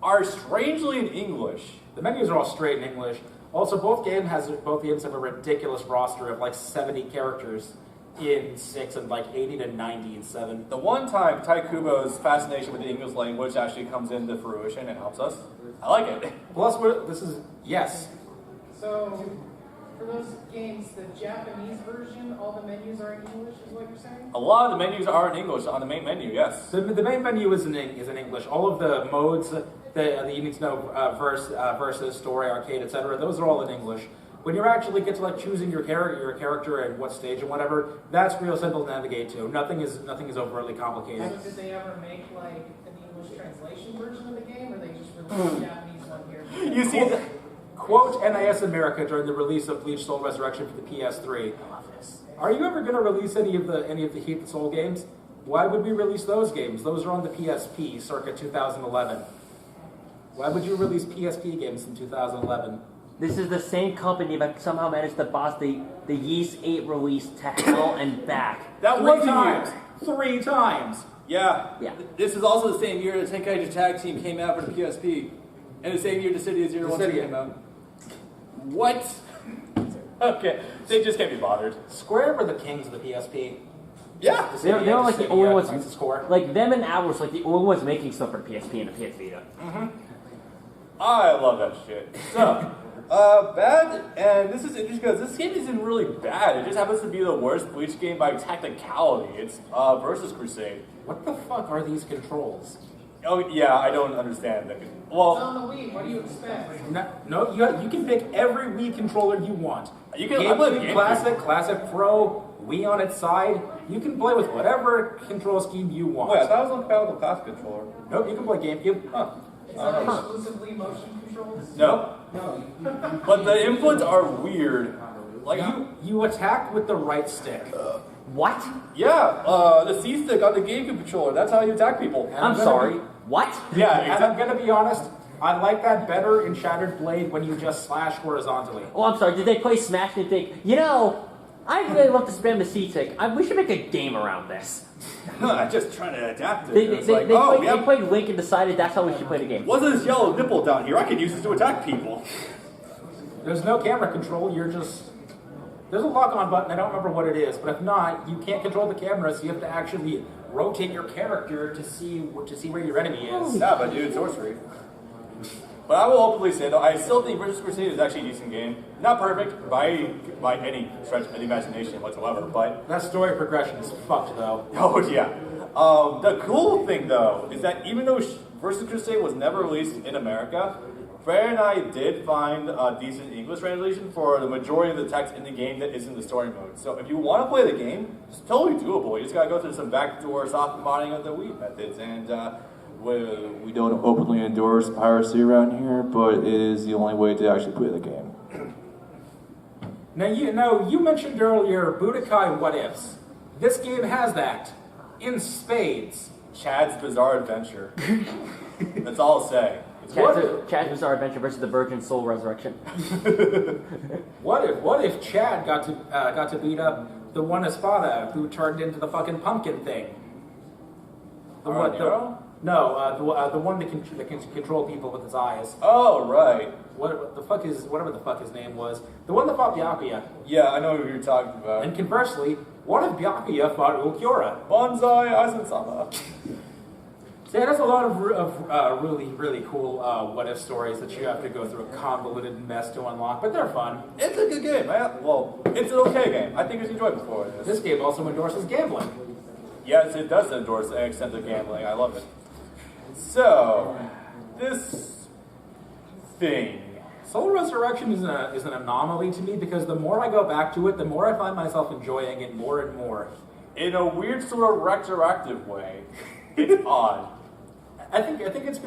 are strangely in English. The menus are all straight in English. Also, both games have a ridiculous roster of, like, 70 characters in 6 and, like, 80 to 90 in 7. The one time Tai Kubo's fascination with the English language actually comes into fruition and helps us. I like it. Plus, yes. So, for those games, the Japanese version, all the menus are in English, is what you're saying? A lot of the menus are in English on the main menu, yes. The main menu is in English. All of the modes that you need to know, versus story, arcade, etc., those are all in English. When you actually get to like choosing your character and what stage and whatever, that's real simple to navigate to. Nothing is overtly complicated. So did they ever make like an English translation version of the game, or they just released the Japanese one here? You see, Quote NIS America during the release of Bleach Soul Resurrection for the PS3. I love this. Are you ever going to release any of the Heat and Soul games? Why would we release those games? Those are on the PSP circa 2011. Why would you release PSP games in 2011? This is the same company that somehow managed to boss the Yeast 8 release to hell and back. That Three was times. years. 3 times. Yeah. Yeah. This is also the same year the Tenkaichi Tag Team came out for the PSP. And the same year Dissidia 012 came out. What? Okay. They just can't be bothered. Square were the kings of the PSP. Yeah. They're like the only ones, Score. like them and Atlas, like the only ones making stuff for the PSP and the PS Vita. I love that shit. So, bad, and this is interesting because this game isn't really bad. It just happens to be the worst Bleach game by technicality. It's versus Crusade. What the fuck are these controls? Oh yeah, I don't understand that. It's Well, on the Wii. What do you expect? No, you can pick every Wii controller you want. You can- I play GameCube GameCube. Classic, Classic Pro, Wii on its side. You can play with whatever control scheme you want. wait, I thought it was compatible with the classic controller. Nope, you can play GameCube. Huh. It's not exclusively motion controls. No, No, but the inputs are weird. Like you attack with the right stick. What? yeah, the C stick on the GameCube controller. That's how you attack people. And I'm gonna sorry. be- What? Yeah, And I'm gonna be honest, I like that better in Shattered Blade when you just slash horizontally. Oh, I'm sorry. Did they play Smash and think, I'd really love to spam the C-Tick. We should make a game around this. Just trying to adapt it. They It's like, oh, played, yeah. they played Link and decided that's how we should play the game. What's this yellow nipple down here? I can use this to attack people. There's no camera control, there's a lock-on button, I don't remember what it is, but if not, you can't control the camera, so you have to actually rotate your character to see where your enemy is. Yeah, but dude, sorcery. But I will openly say though, I still think Versus Crusade is actually a decent game. Not perfect by any stretch of the imagination whatsoever, but That story progression is fucked, though. oh yeah. The cool thing though is that even though Versus Crusade was never released in America, Fred and I did find a decent English translation for the majority of the text in the game that is in the story mode. So if you want to play the game, it's totally doable. You just gotta go through some backdoor soft modding of the Wii methods, and we don't openly endorse piracy around here, but it is the only way to actually play the game. Now you mentioned earlier Budokai What Ifs. This game has that in spades. Chad's Bizarre Adventure. That's all I'll say. Chad's Bizarre Adventure versus the Virgin Soul Resurrection. What if Chad got to beat up the one Espada who turned into the fucking pumpkin thing? The one that can control people with his eyes. Oh, right. Whatever the fuck his name was. The one that fought Byakuya. Yeah, I know what you're talking about. And conversely, what if Byakuya fought Ulquiorra? Bonsai Aizen-sama. So yeah, there's a lot of really, really cool what if stories that you have to go through a convoluted mess to unlock, but they're fun. It's a good game. Well, it's an okay game. I think it's enjoyable for it. This game also endorses gambling. Yes, it does endorse extensive gambling. I love it. So, this thing. Soul Resurrection is an anomaly to me because the more I go back to it, the more I find myself enjoying it more and more. In a weird sort of retroactive way, it's odd. I think it's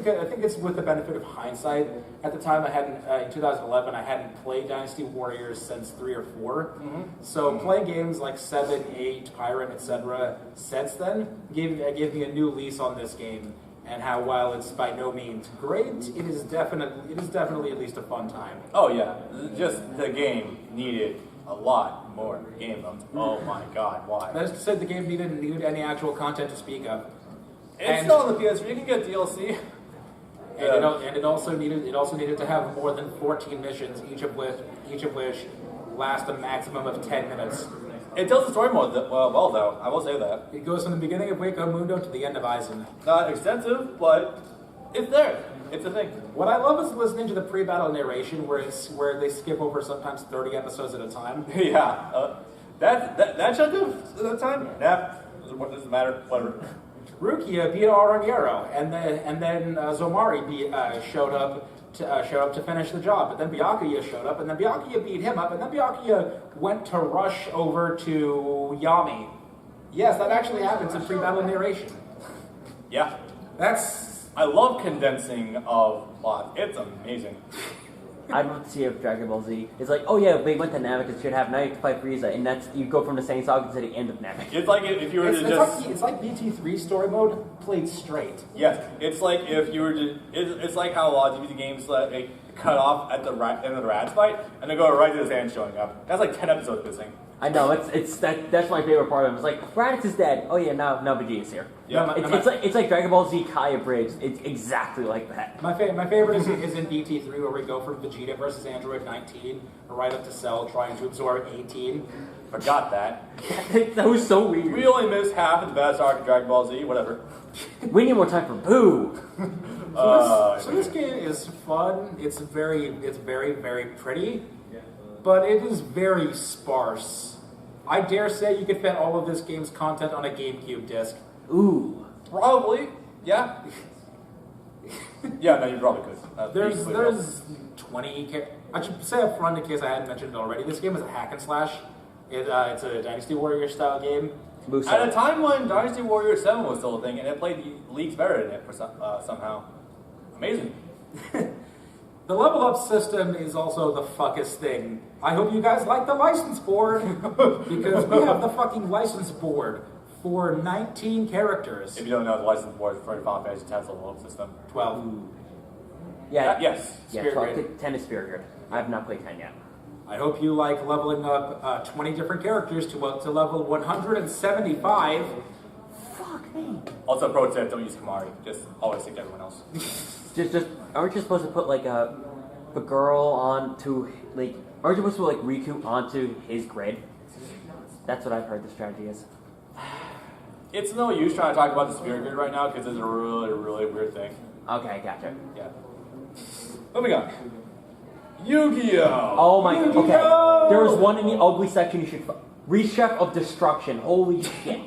with the benefit of hindsight. At the time, in 2011, I hadn't played Dynasty Warriors since 3 or 4. Mm-hmm. So playing games like 7, 8, Pirate, etc. since then gave me a new lease on this game, and how while it's by no means great, it is definitely at least a fun time. Oh yeah, just the game needed a lot more game modes. Oh my god, why? That is to say, the game needed any actual content to speak of. It's still on the PS3. You can get DLC. And it also needed to have more than 14 missions, each of which last a maximum of 10 minutes. It tells the story mode well, though. I will say that. It goes from the beginning of Waco Mundo to the end of Aizen. Not extensive, but it's there. It's a thing. What I love is listening to the pre-battle narration, where they skip over sometimes 30 episodes at a time. Yeah. That chunk of the time? Nah. Doesn't matter. Whatever. Rukia beat Aranguero, and then Zomari showed up to finish the job. But then Byakuya showed up, and then Byakuya beat him up, and then Byakuya went to rush over to Yami. Yes, that actually happens in pre-battle narration. Yeah. That's I love condensing of plot. It's amazing. I'd love to see if Dragon Ball Z is like, oh yeah, they went to Namek and should have now you have to fight Frieza, and that's you go from the Saiyan Saga to the end of Namek. It's like if you were to just. It's like BT3 story mode played straight. Yes, it's like if you were to. It's like how a lot of DVD games cut off at the end of the Rad's fight, and they go right to the Saiyan showing up. That's like 10 episodes missing. I know that's my favorite part of it. It's like Raditz is dead. Oh yeah, now Vegeta's here. Yeah, it's like Dragon Ball Z Kai Bridge. It's exactly like that. My favorite is in BT3 where we go from Vegeta versus Android 19 right up to Cell trying to absorb 18. Forgot that. That was so weird. We only missed half of the best arc of Dragon Ball Z. Whatever. We need more time for Boo. So this game is fun. It's very very pretty, but it is very sparse. I dare say you could fit all of this game's content on a GameCube disc. Ooh. Probably. Yeah. Yeah, no, you probably could. There's 20. I should say up front in case I hadn't mentioned it already. This game is a hack and slash. It's a Dynasty Warrior style game. At a time when Dynasty Warrior 7 was still a thing, and it played leagues better than it for somehow. Amazing. The level up system is also the fuckest thing. I hope you guys like the license board, because we have the fucking license board for 19 characters. If you don't know, the license board for Final Fantasy X's level up system. 12. Ooh. Yeah. Yes. Yeah. Spirit 12, Grid. 10 is Spirit Grid. I have not played 10 yet. I hope you like leveling up 20 different characters to level 175. Fuck me. Also, pro tip: don't use Kamari. Just always stick to everyone else. Just aren't you supposed to put like a girl onto like aren't you supposed to put like Riku onto his grid? That's what I've heard the strategy is. It's no use trying to talk about the Spirit Grid right now because it's a really, really weird thing. Okay, gotcha. Yeah. Moving on. Yu-Gi-Oh! Oh my Yu-Gi-Oh! okay. There was one in the ugly section you should Rechef of Destruction. Holy shit.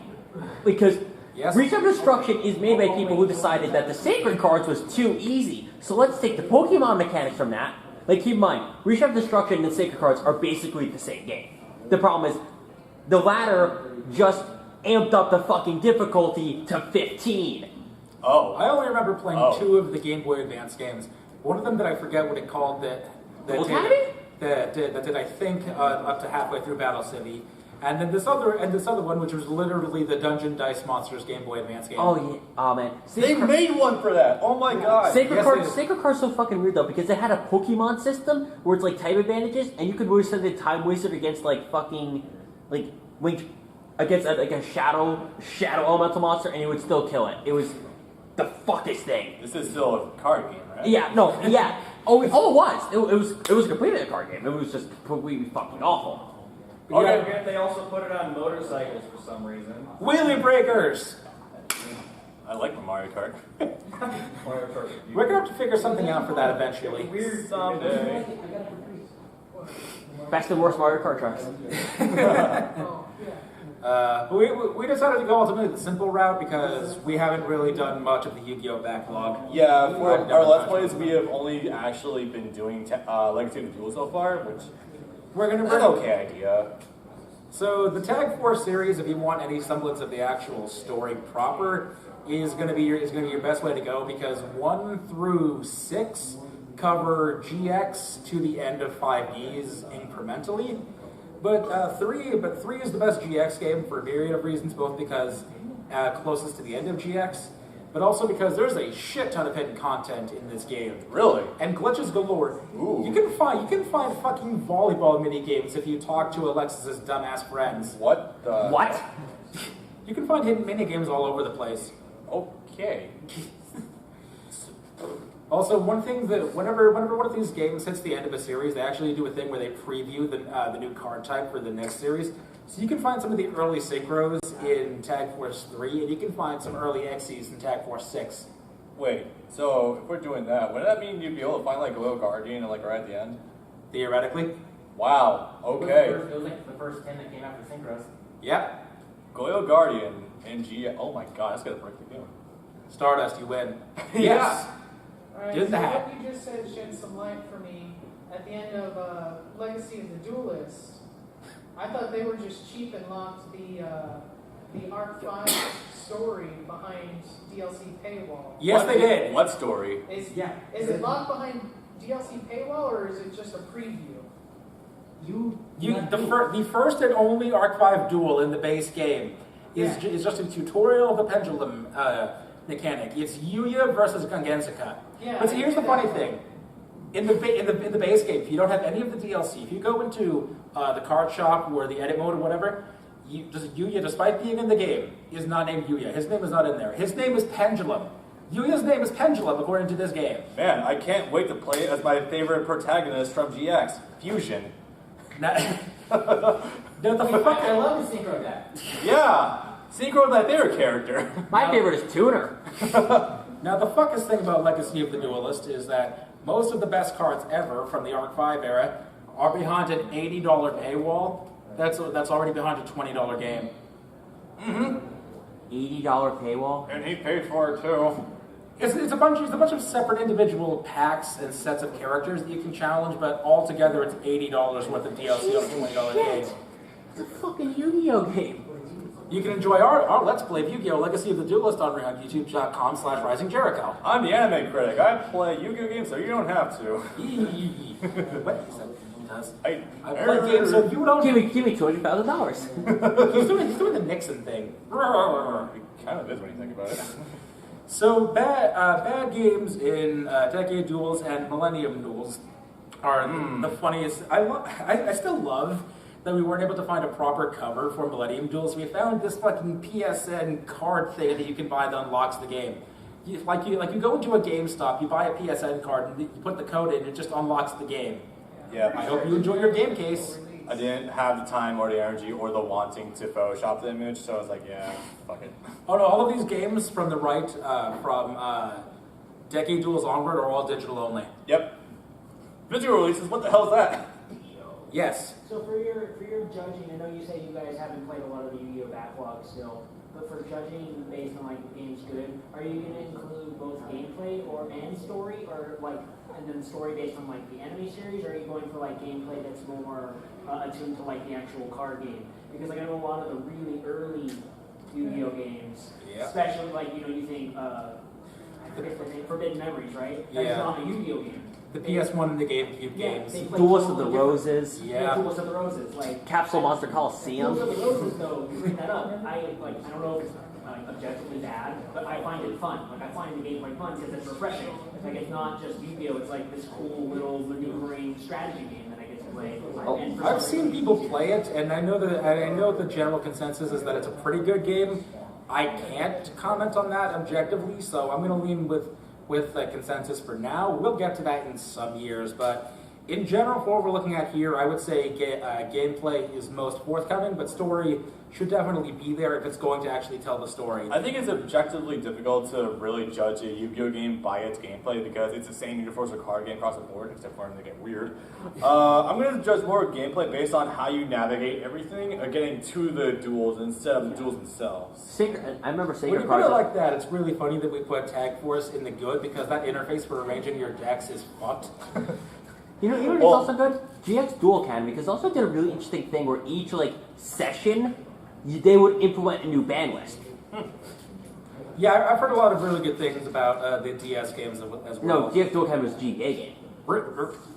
Because Yes. Rechef of Destruction is made by people who decided that the Sacred Cards was too easy. So let's take the Pokemon mechanics from that. Like keep in mind, Rechef of Destruction and Sacred Cards are basically the same game. The problem is the latter just amped up the fucking difficulty to 15. I only remember playing Oh. 2 of the Game Boy Advance games. One of them that I forget what it called that Full did, Academy? that did I think up to halfway through Battle City, and then this other one which was literally the Dungeon Dice Monsters Game Boy Advance game. Oh yeah, oh man. They made one for that. Oh my god. Sacred Yes, Cards, they did. Sacred Cards so fucking weird though because it had a Pokemon system where it's like type advantages, and you could really send the Time Wizard against like fucking like Link against like a shadow elemental monster, and it would still kill it. It was the fuckest thing. This is still a card game, right? Yeah, no, yeah. Oh, it was. It was completely a card game. It was just completely fucking awful. Okay. They also put it on motorcycles for some reason. Wheelie Breakers! I like my Mario Kart. We're gonna have to figure something out for that eventually. Weird someday. Best and worst Mario Kart tracks. Oh, yeah. But we decided to go ultimately the simple route because we haven't really done much of the Yu-Gi-Oh! Backlog. Yeah, for I've never our Let's touched Plays, it. we have only actually been doing Legacy of the Duel so far, which We're is an gonna okay idea. So the Tag Force series, if you want any semblance of the actual story proper, is going to be your best way to go because 1 through 6 cover GX to the end of 5Ds incrementally, but 3 is the best GX game for a myriad of reasons, both because closest to the end of GX, but also because there's a shit ton of hidden content in this game. Really? And glitches galore. Ooh. You can find fucking volleyball mini games if you talk to Alexis's dumbass friends. What the? What? You can find hidden mini games all over the place. Okay. Also, one thing that whenever one of these games hits the end of a series, they actually do a thing where they preview the new card type for the next series. So you can find some of the early synchros in Tag Force 3, and you can find some early Xyz in Tag Force 6. Wait, so if we're doing that, would that mean you'd be able to find like a little Guardian like right at the end? Theoretically. Wow, okay. It was like the first 10 that came out for Synchros. Yep. Goyo Guardian and G. Oh my god, that's gonna break the game. Stardust, you win. Yeah. Yes. Alright, Did so that. what you just said shed some light for me. At the end of Legacy of the Duelist, I thought they were just cheap and locked the Arc 5 story behind DLC paywall. Yes, What- they did. What story? Is Yeah. it locked behind DLC paywall, or is it just a preview? The first and only Arc 5 duel in the base game is just a tutorial of the pendulum mechanic. It's Yuya versus Gangensaka. Yeah, But see, here's the funny thing. In the base game, if you don't have any of the DLC, if you go into the card shop or the edit mode or whatever, Yuya, despite being in the game, is not named Yuya. His name is not in there. His name is Pendulum. Yuya's name is Pendulum, according to this game. Man, I can't wait to play it as my favorite protagonist from GX, Fusion. Now, the fuck? I love the synchro deck. Yeah, Synchro is my favorite character. My favorite is Tuner. Now, the fuckest thing about Legacy of the Duelist is that most of the best cards ever from the Arc 5 era are behind an $80 paywall. That's already behind a $20 game. $80 paywall. And he paid for it too. It's a bunch of separate individual packs and sets of characters that you can challenge, but altogether it's $80 worth of DLC on a $20 game. It's a fucking Yu-Gi-Oh game. You can enjoy our Let's Play of Yu-Gi-Oh! Legacy of the Duelist on youtube.com/RisingJericho. I'm the anime critic. I play Yu-Gi-Oh games so you don't have to. What? I play games so you don't. Give me $200,000. He's doing the Nixon thing. It kind of is when you think about it. So bad games in Decade Duels and Millennium Duels are the funniest. I still love that we weren't able to find a proper cover for Millennium Duels. We found this fucking PSN card thing that you can buy that unlocks the game. You go into a GameStop, you buy a PSN card, and you put the code in, it just unlocks the game. Yeah. I hope you enjoy your game case. I didn't have the time or the energy or the wanting to Photoshop the image, so I was like, yeah, fuck it. Oh no, all of these games from the right, from Decade Duels onward, are all digital only. Yep. Visual releases, what the hell is that? Yes. So for your judging, I know you say you guys haven't played a lot of the Yu-Gi-Oh backlog still, but for judging based on like the game's good, are you going to include both gameplay and story, or like and then story based on like the anime series, or are you going for like gameplay that's more attuned to like the actual card game? Because like I know a lot of the really early Yu-Gi-Oh games, especially like you think I forget the name, Forbidden Memories, right? That's not a Yu-Gi-Oh game. The PS1 and the GameCube games. Duelist of the Roses. Yeah. Duelist of the Roses, like Capsule Monster Coliseum. Duelist of the Roses, though, you bring that up. I don't know if it's objectively bad, but I find it fun. Like I find the gameplay fun because it's refreshing. Like it's not just Yu-Gi-Oh. It's like this cool little maneuvering strategy game that I get to play. And I've seen people play it, and I know the general consensus is that it's a pretty good game. I can't comment on that objectively, so I'm going to lean with the consensus for now. We'll get to that in some years, but in general, for what we're looking at here, I would say gameplay is most forthcoming, but story should definitely be there if it's going to actually tell the story. I think it's objectively difficult to really judge a Yu-Gi-Oh game by its gameplay because it's the same universal card game across the board, except for when they get weird. I'm going to judge more gameplay based on how you navigate everything, or getting to the duels instead of the duels themselves. I remember When Sacred you put Cards. it like that, it's really funny that we put Tag Force in the good, because that interface for arranging your decks is fucked. You know what's also good? GX Dual Academy, because also did a really interesting thing where each session, they would implement a new ban list. Yeah, I've heard a lot of really good things about the DS games as well. No, GX Dual Academy was a GBA game.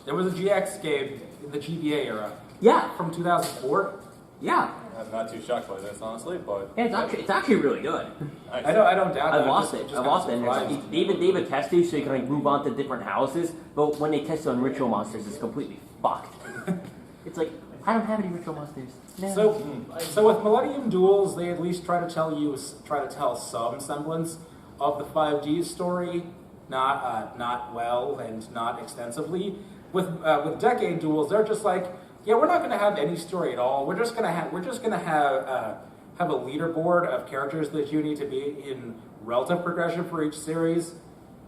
There was a GX game in the GBA era. Yeah. From 2004. Yeah. I'm not too shocked by this, honestly, but Yeah, it's actually really good. I don't doubt that. I've lost it. I've lost it. They even test you so you can move on to different houses, but when they test on ritual monsters, it's completely fucked. It's like, I don't have any ritual monsters. No. So with Millennium Duels, they at least try to tell some semblance of the 5G story, not well and not extensively. With Decade Duels, they're just like, yeah, we're not going to have any story at all. We're just going to have a leaderboard of characters that you need to be in relative progression for each series.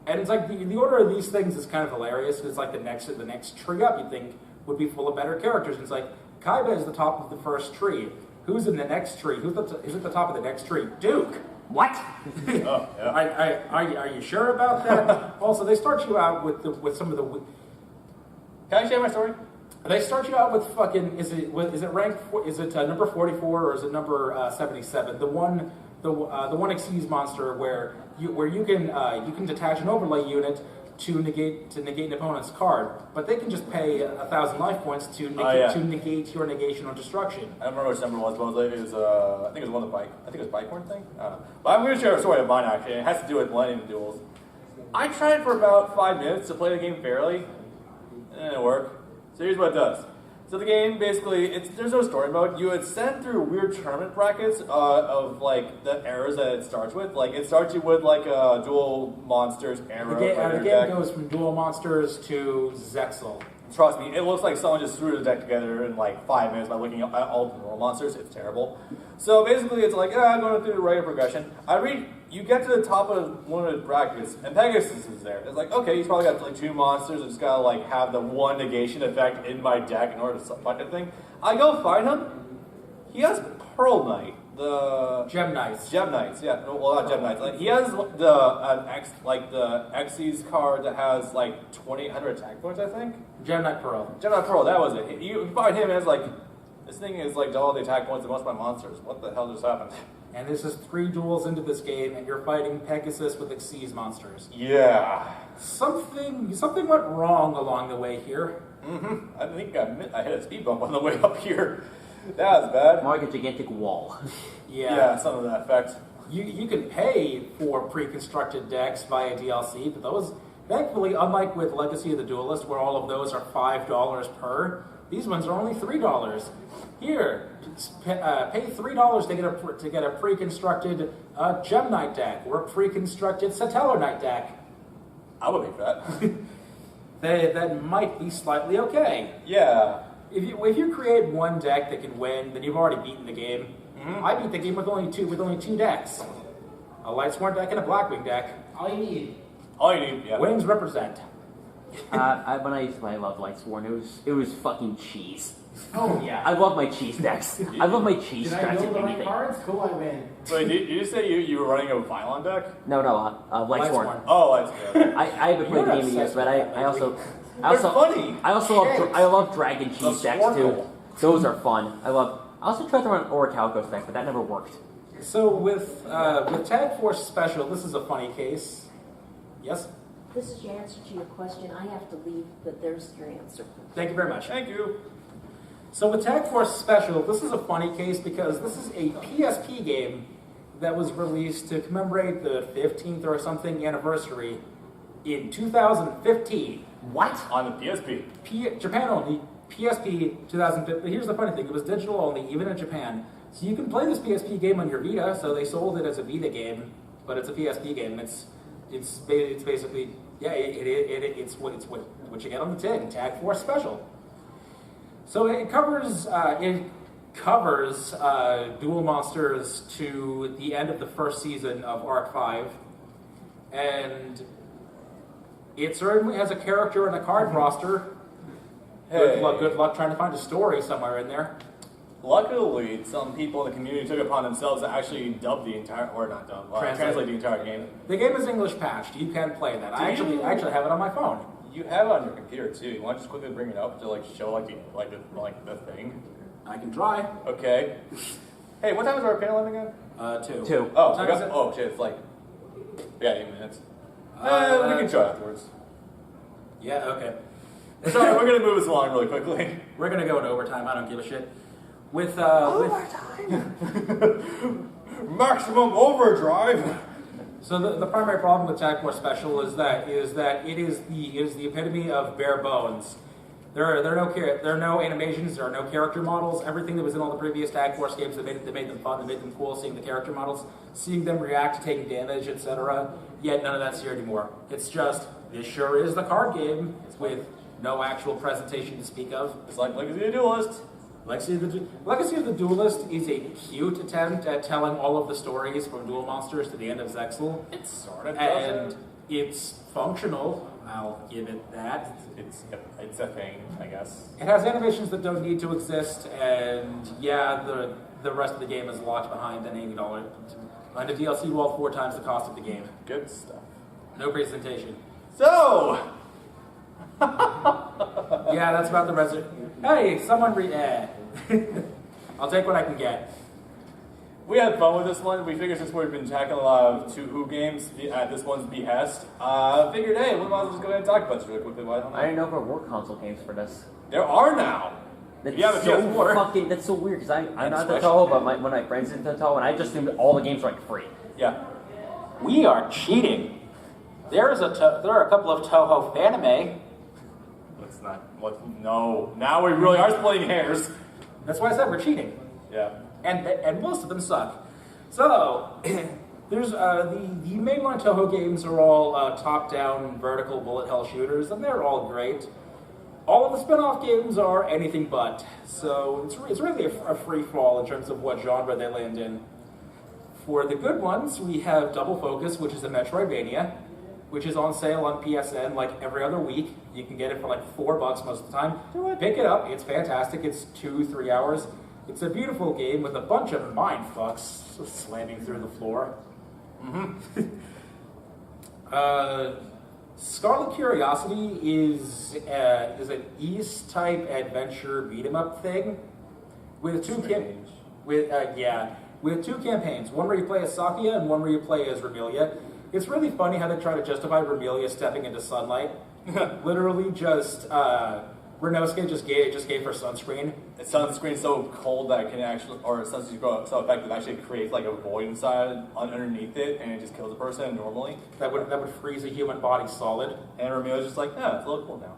And it's like the order of these things is kind of hilarious. It's like the next tree up you think would be full of better characters. And it's like Kaiba is the top of the first tree. Who's in the next tree? Who's at the top of the next tree? Duke. What? oh, yeah. Are you sure about that? Also, they start you out with some of the. Can I share my story? They start you out with fucking. Is it rank? Is it number 44 or is it number 77? The one Xyz monster where you can detach an overlay unit, to negate an opponent's card, but they can just pay 1,000 life points to negate your negation or destruction. I don't remember which number it was, but it was, I think it was one of the bike. I think it was Bikeborn thing. I don't know. But I'm going to share a story of mine actually. It has to do with Millennium Duels. I tried for about 5 minutes to play the game fairly. It didn't work. So here's what it does. So the game basically, there's no story mode. You would send through weird tournament brackets of like the eras that it starts with. Like it starts you with like a dual monsters era. The game goes from dual monsters to Zexal. Trust me, it looks like someone just threw the deck together in like 5 minutes by looking at all the dual monsters. It's terrible. So basically, it's like I'm going through the regular progression. You get to the top of one of the brackets, and Pegasus is there. It's like, okay, he's probably got like 2 monsters, and just gotta like have the 1 negation effect in my deck in order to fight the thing. I go find him. He has Pearl Knight, the Gem Knights. Gem Knights, yeah. Well, not Gem Knights. Like he has the Xyz card that has like 2,800 attack points, I think. Gem Knight Pearl. Gem Knight Pearl, that was it. You find him, and it's like this thing is like double the attack points of most of my monsters. What the hell just happened? And this is 3 duels into this game, and you're fighting Pegasus with Xyz monsters. Yeah. Something went wrong along the way here. I think I hit a speed bump on the way up here. That was bad. More like a gigantic wall. Yeah, some of that effect. You can pay for pre-constructed decks via DLC, but those, thankfully, unlike with Legacy of the Duelist, where all of those are $5 per, these ones are only $3. Here, pay $3 to get a pre-constructed Gem Knight deck or a pre-constructed Satellar Knight deck. I would be that. That might be slightly okay. Yeah. If you create one deck that can win, then you've already beaten the game. I beat the game with only two decks: a Lightsworn deck and a Blackwing deck. All you need. All you need, yeah. Wings represent. When I used to play, I loved Lightsworn. It was fucking cheese. Oh yeah. I love my cheese decks. I love my cheese Did I stacks build if the right anything. cards? Cool, I win. Wait, did you say you were running a Vylon deck? No, Lightsworn. Oh, that's good. I haven't played the game in years, but I also They're funny. I love dragon cheese The decks too. Squirtle. Those are fun. I also tried to run Orichalcos deck, but that never worked. So with Tag Force Special, this is a funny case. Yes? This is your answer to your question. I have to leave, but there's your answer. Thank you very much. Thank you. So with Tag Force Special, this is a funny case because this is a PSP game that was released to commemorate the 15th or something anniversary in 2015. What? On the PSP. Japan only, PSP 2015. But here's the funny thing, it was digital only, even in Japan. So you can play this PSP game on your Vita, so they sold it as a Vita game, but it's a PSP game. It's basically, yeah, it's what you get on the tin, Tag Force Special. So it covers Duel Monsters to the end of the first season of Arc 5, and it certainly has a character and a card roster. Hey. Good luck trying to find a story somewhere in there. Luckily, some people in the community took it upon themselves to actually dub the entire, or not dub, translate the entire game. The game is English patched. You can play that. I actually have it on my phone. You have it on your computer too. You want to just quickly bring it up to like show the thing? I can try. Okay. Hey, what time is our panel end again? 2. 2. Oh, Time is it? oh shit, it's like 8 minutes. We can show it afterwards. Yeah, okay. Sorry, we're gonna move this along really quickly. We're gonna go in overtime. I don't give a shit. With Maximum overdrive. So the primary problem with Tag Force Special is that it is the epitome of bare bones. There are no animations, there are no character models. Everything that was in all the previous Tag Force games that made them fun, that made them cool, seeing the character models, seeing them react to taking damage, etc. Yet none of that's here anymore. It's just, this sure is the card game with no actual presentation to speak of. It's like Legacy of the Duelist. Legacy of the Duelist is a cute attempt at telling all of the stories from Duel Monsters to the end of Zexal. It sort of And it's functional, I'll give it that. It's a thing, I guess. It has animations that don't need to exist, and yeah, the rest of the game is locked behind an $80. And the DLC wall 4 times the cost of the game. Good stuff. No presentation. So. Yeah, that's about the Hey, someone I'll take what I can get. We had fun with this one. We figured since we've been tackling a lot of 2 games at this one's behest, figured, hey, we might as well just go ahead and talk about this really quickly. Why don't I didn't know there were console games for this. There are now. That's You have a so PS4. fucking. That's so weird because I'm not the Switch. Toho, but one of my friends is the Toho, and I just assumed all the games were like free. Yeah. We are cheating. There are a couple of Toho fanime. Let's not. No. Now we really are splitting hairs. That's why I said we're cheating. Yeah. And most of them suck. So there's the mainline Toho games are all top-down vertical bullet hell shooters, and they're all great. All of the spin-off games are anything but. So it's really a free fall in terms of what genre they land in. For the good ones, we have Double Focus, which is a Metroidvania, which is on sale on PSN like every other week. You can get it for like $4 most of the time. Pick it up. It's fantastic. It's 2-3 hours. It's a beautiful game with a bunch of mind fucks slamming through the floor. Scarlet Curiosity is an East type adventure beat 'em up thing with two campaigns. One where you play as Sakia and one where you play as Remelia. It's really funny how they try to justify Remelia stepping into sunlight. Literally, just Renosuke just gave her sunscreen. It's sunscreen so cold that it can actually, or sunscreen so effective, it actually creates like a void inside underneath it, and it just kills a person normally. That would freeze a human body solid. And Ramio's just like, yeah, it's a little cool now.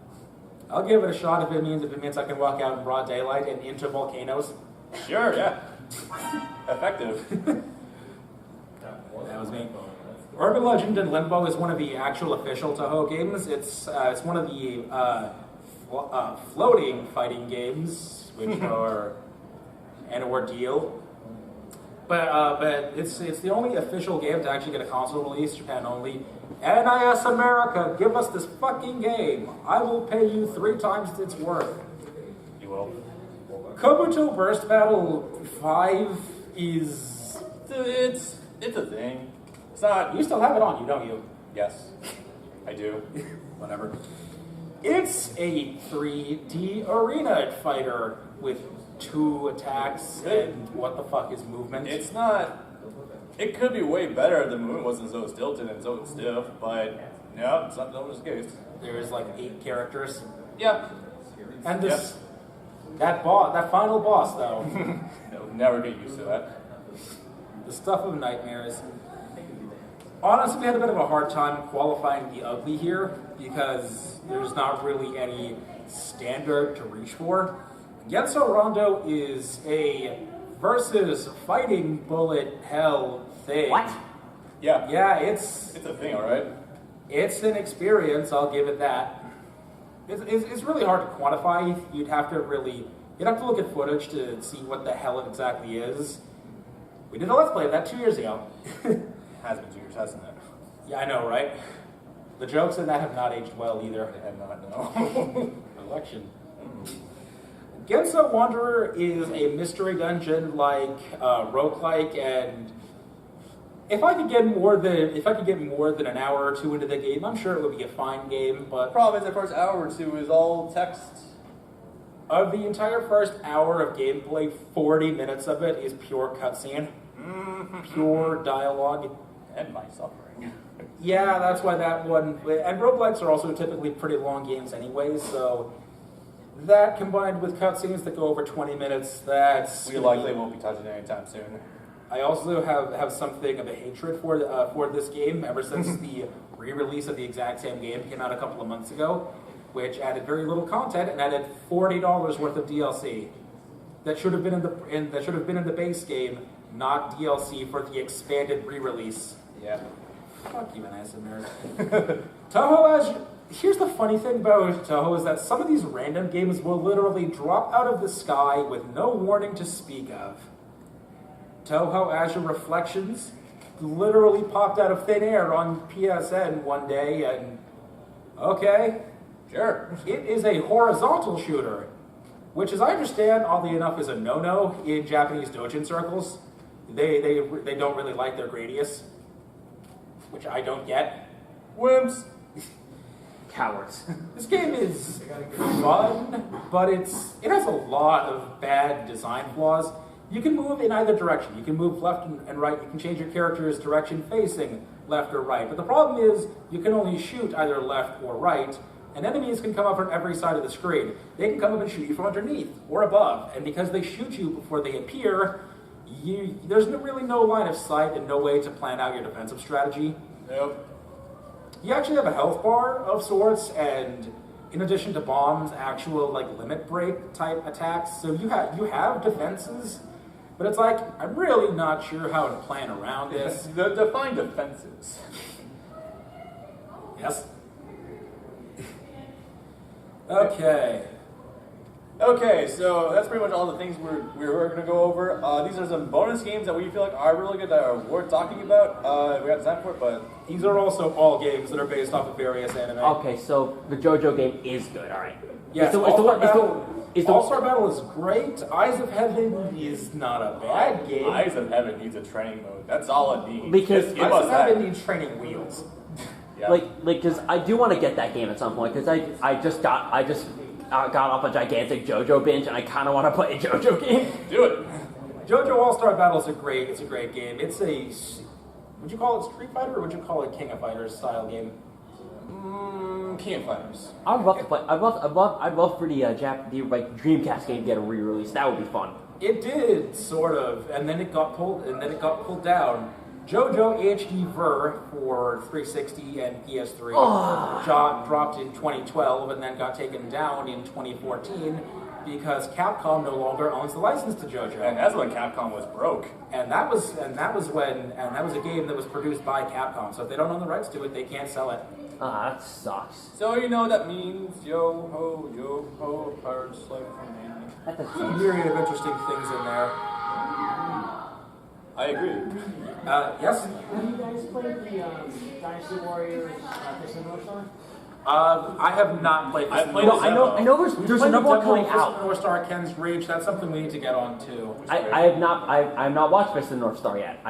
I'll give it a shot if it means I can walk out in broad daylight and into volcanoes. Sure, yeah. Effective. That was me. Urban Legend and Limbo is one of the actual official Toho games. It's one of the floating fighting games, which are an ordeal. But it's the only official game to actually get a console release, Japan only. NIS America, give us this fucking game. I will pay you 3 times its worth. You will. Kobuto Burst Battle 5 is... It's a thing. It's not... You still have it on you, don't you? Yes. I do. Whatever. It's a 3D arena fighter with 2 attacks and what the fuck is movement? It's not... It could be way better if the movement wasn't so stilted and so stiff, but no, it's not the case. There's like 8 characters. Yeah. And this... That final boss, though. They'll never get used to that. The stuff of nightmares. Honestly, we had a bit of a hard time qualifying the ugly here because there's not really any standard to reach for. Genso Rondo is a versus fighting bullet hell thing. What? Yeah. Yeah, it's a thing, alright? It's an experience, I'll give it that. It's really hard to quantify. You'd have to look at footage to see what the hell it exactly is. We did a Let's Play of that 2 years ago. Has been 2 years, hasn't it? Yeah, I know, right? The jokes in that have not aged well either. They have not, no. Election. Genso Wanderer is a mystery dungeon like roguelike, and if I could get more than an hour or 2 into the game, I'm sure it would be a fine game. But The problem is the first hour or 2 is all text. of the entire first hour of gameplay, 40 minutes of it is pure cutscene, pure dialogue. And my suffering. Yeah, that's why that one. And roguelikes are also typically pretty long games anyway, so that combined with cutscenes that go over 20 minutes, that's... We likely won't be touching it anytime soon. I also have something of a hatred for this game ever since the re-release of the exact same game came out a couple of months ago, which added very little content and added $40 worth of DLC that should have been in the base game, not DLC for the expanded re-release. Yeah. Fuck you, NIS America. Toho, here's the funny thing about Toho is that some of these random games will literally drop out of the sky with no warning to speak of. Toho Azure Reflections literally popped out of thin air on PSN one day, and okay, Sure. it is a horizontal shooter, which, as I understand, oddly enough, is a no-no in Japanese doujin circles. They don't really like their gradius, which I don't get. Wimps. Cowards. This game is fun, but it has a lot of bad design flaws. You can move in either direction. You can move left and right. You can change your character's direction facing left or right. But the problem is you can only shoot either left or right, and enemies can come up from every side of the screen. They can come up and shoot you from underneath or above, and because they shoot you before they appear, there's really no line of sight and no way to plan out your defensive strategy. Yep. You actually have a health bar of sorts, and in addition to bombs, actual like limit break type attacks. So you have defenses, but it's like I'm really not sure how to plan around this. Define defenses. Yes. Okay. Okay, so that's pretty much all the things we're going to go over. These are some bonus games that we feel like are really good that are worth talking about. We got time for it, but These are also all games that are based off of various anime. Okay, so the JoJo game is good. All right. Yes, All-Star Battle is great. Eyes of Heaven is not a bad game. Eyes of Heaven needs a training mode. That's all it needs. Because It Eyes must of have. Heaven needs training wheels. Yeah. because I do want to get that game at some point because I just got off a gigantic JoJo binge and I kind of want to play a JoJo game. Do it. JoJo All-Star Battle is a great game. It's a, would you call it Street Fighter or would you call it King of Fighters style game? King of Fighters. I'd love to play. I'd love for the Dreamcast game to get a re-release. That would be fun. It did sort of, and then it got pulled down. JoJo HD Ver for 360 and PS3 dropped in 2012 and then got taken down in 2014 because Capcom no longer owns the license to JoJo. And that's when Capcom was broke. And that was a game that was produced by Capcom. So if they don't own the rights to it, they can't sell it. That sucks. So you know what that means. Yo ho, Pirates like me. That's There's a myriad of interesting things in there. I agree. Yes? Have you guys played the Dynasty Warriors Fist of the North Star? I have not played this. I've played one. this. I know there's another one coming out. North Star Ken's Reach. That's something we need to get on too. I have not watched Fist of the North Star yet.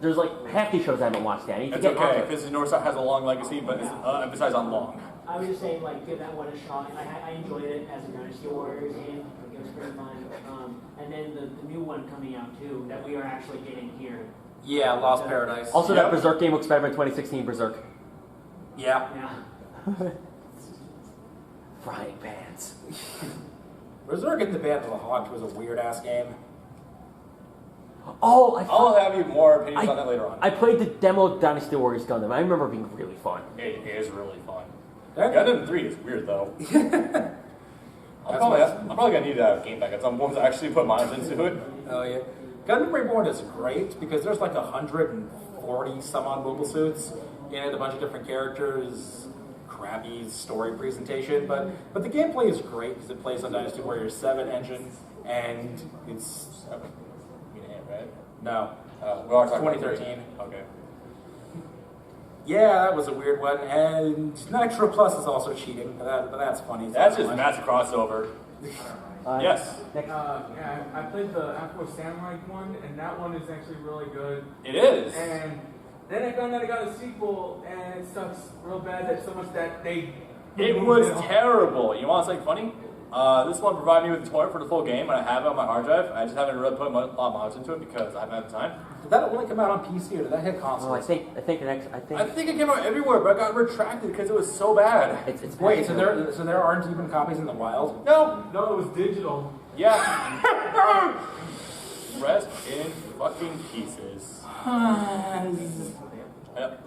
There's like half these shows I haven't watched yet. I need to It's get okay. on Fist of the North Star has a long legacy, but it's emphasized on long. I was just saying, like, give that one a shot. I enjoyed it as a Dynasty Warriors game. Like, it was pretty fun. And then the new one coming out too that we are actually getting here. Yeah, Lost Paradise. Also, that Berserk game looks better than 2016 Berserk. Yeah. Yeah. Frying pans. Berserk in the Band of the Hawk was a weird ass game. Oh, I'll have you more opinions on that later on. I played the demo Dynasty Warriors Gundam. I remember it being really fun. It is really fun. That- Gundam 3 is weird though. I'm probably gonna need a game back at some point to actually put mine into it. Oh yeah. Gundam Reborn is great because there's like 140 some odd mobile suits and a bunch of different characters. Crappy story presentation, but the gameplay is great because it plays on Dynasty Warriors 7 engine and it's 7. You mean 8, right? no. We are talking about 2013. 3. Okay. Yeah, that was a weird one. And Nitro Plus is also cheating, but that's funny. That's just massive crossover. Yes. Yeah, I played the Afro Samurai one, and that one is actually really good. It is. And then I found out I got a sequel, and it sucks real bad that so much that they... It was terrible. You want something funny? This one provided me with the toy for the full game, and I have it on my hard drive. I just haven't really put a lot of mods into it because I haven't had the time. Did that only come out on PC or did that hit consoles? Oh, I think I think it came out everywhere, but it got retracted because it was so bad. it's Wait, so there aren't even copies in the wild? No. No, it was digital. Yeah. Rest in fucking pieces.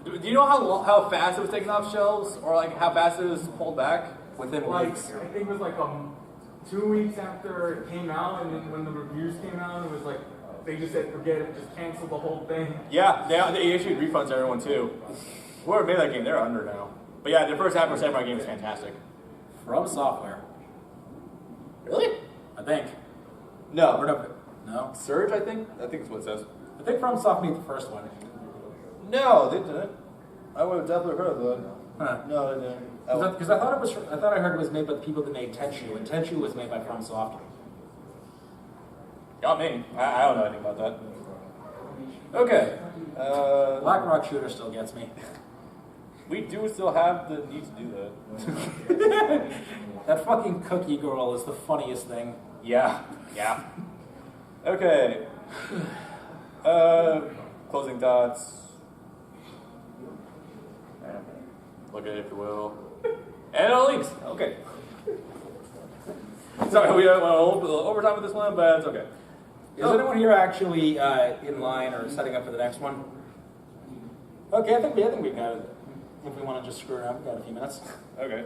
Do you know how fast it was taken off shelves, or like how fast it was pulled back? Within Like, weeks. I think it was like 2 weeks after it came out, and then when the reviews came out, it was like, they just said, forget it, just cancel the whole thing. Yeah, they issued refunds to everyone too. Whoever made that game, they're under now. But yeah, the first half of Samurai game is fantastic. From Software. Really? I think. Or No. no. Surge, I think is what it says. I think From Soft made the first one. No, they didn't. I would have definitely heard of that. Huh. No, they didn't. Because I thought I heard it was made by the people that made Tenchu, and Tenchu was made by From Soft. Got me. I don't know anything about that. Okay. Black Rock Shooter still gets me. We do still have the need to do that. That fucking cookie girl is the funniest thing. Yeah. Okay. Closing thoughts. Look at it if you will. And it leaves. Okay. Sorry, we went a little overtime with this one, but it's okay. Is anyone here actually in line or setting up for the next one? Okay, I think we got it. If we want to just screw around, we've got a few minutes. Okay.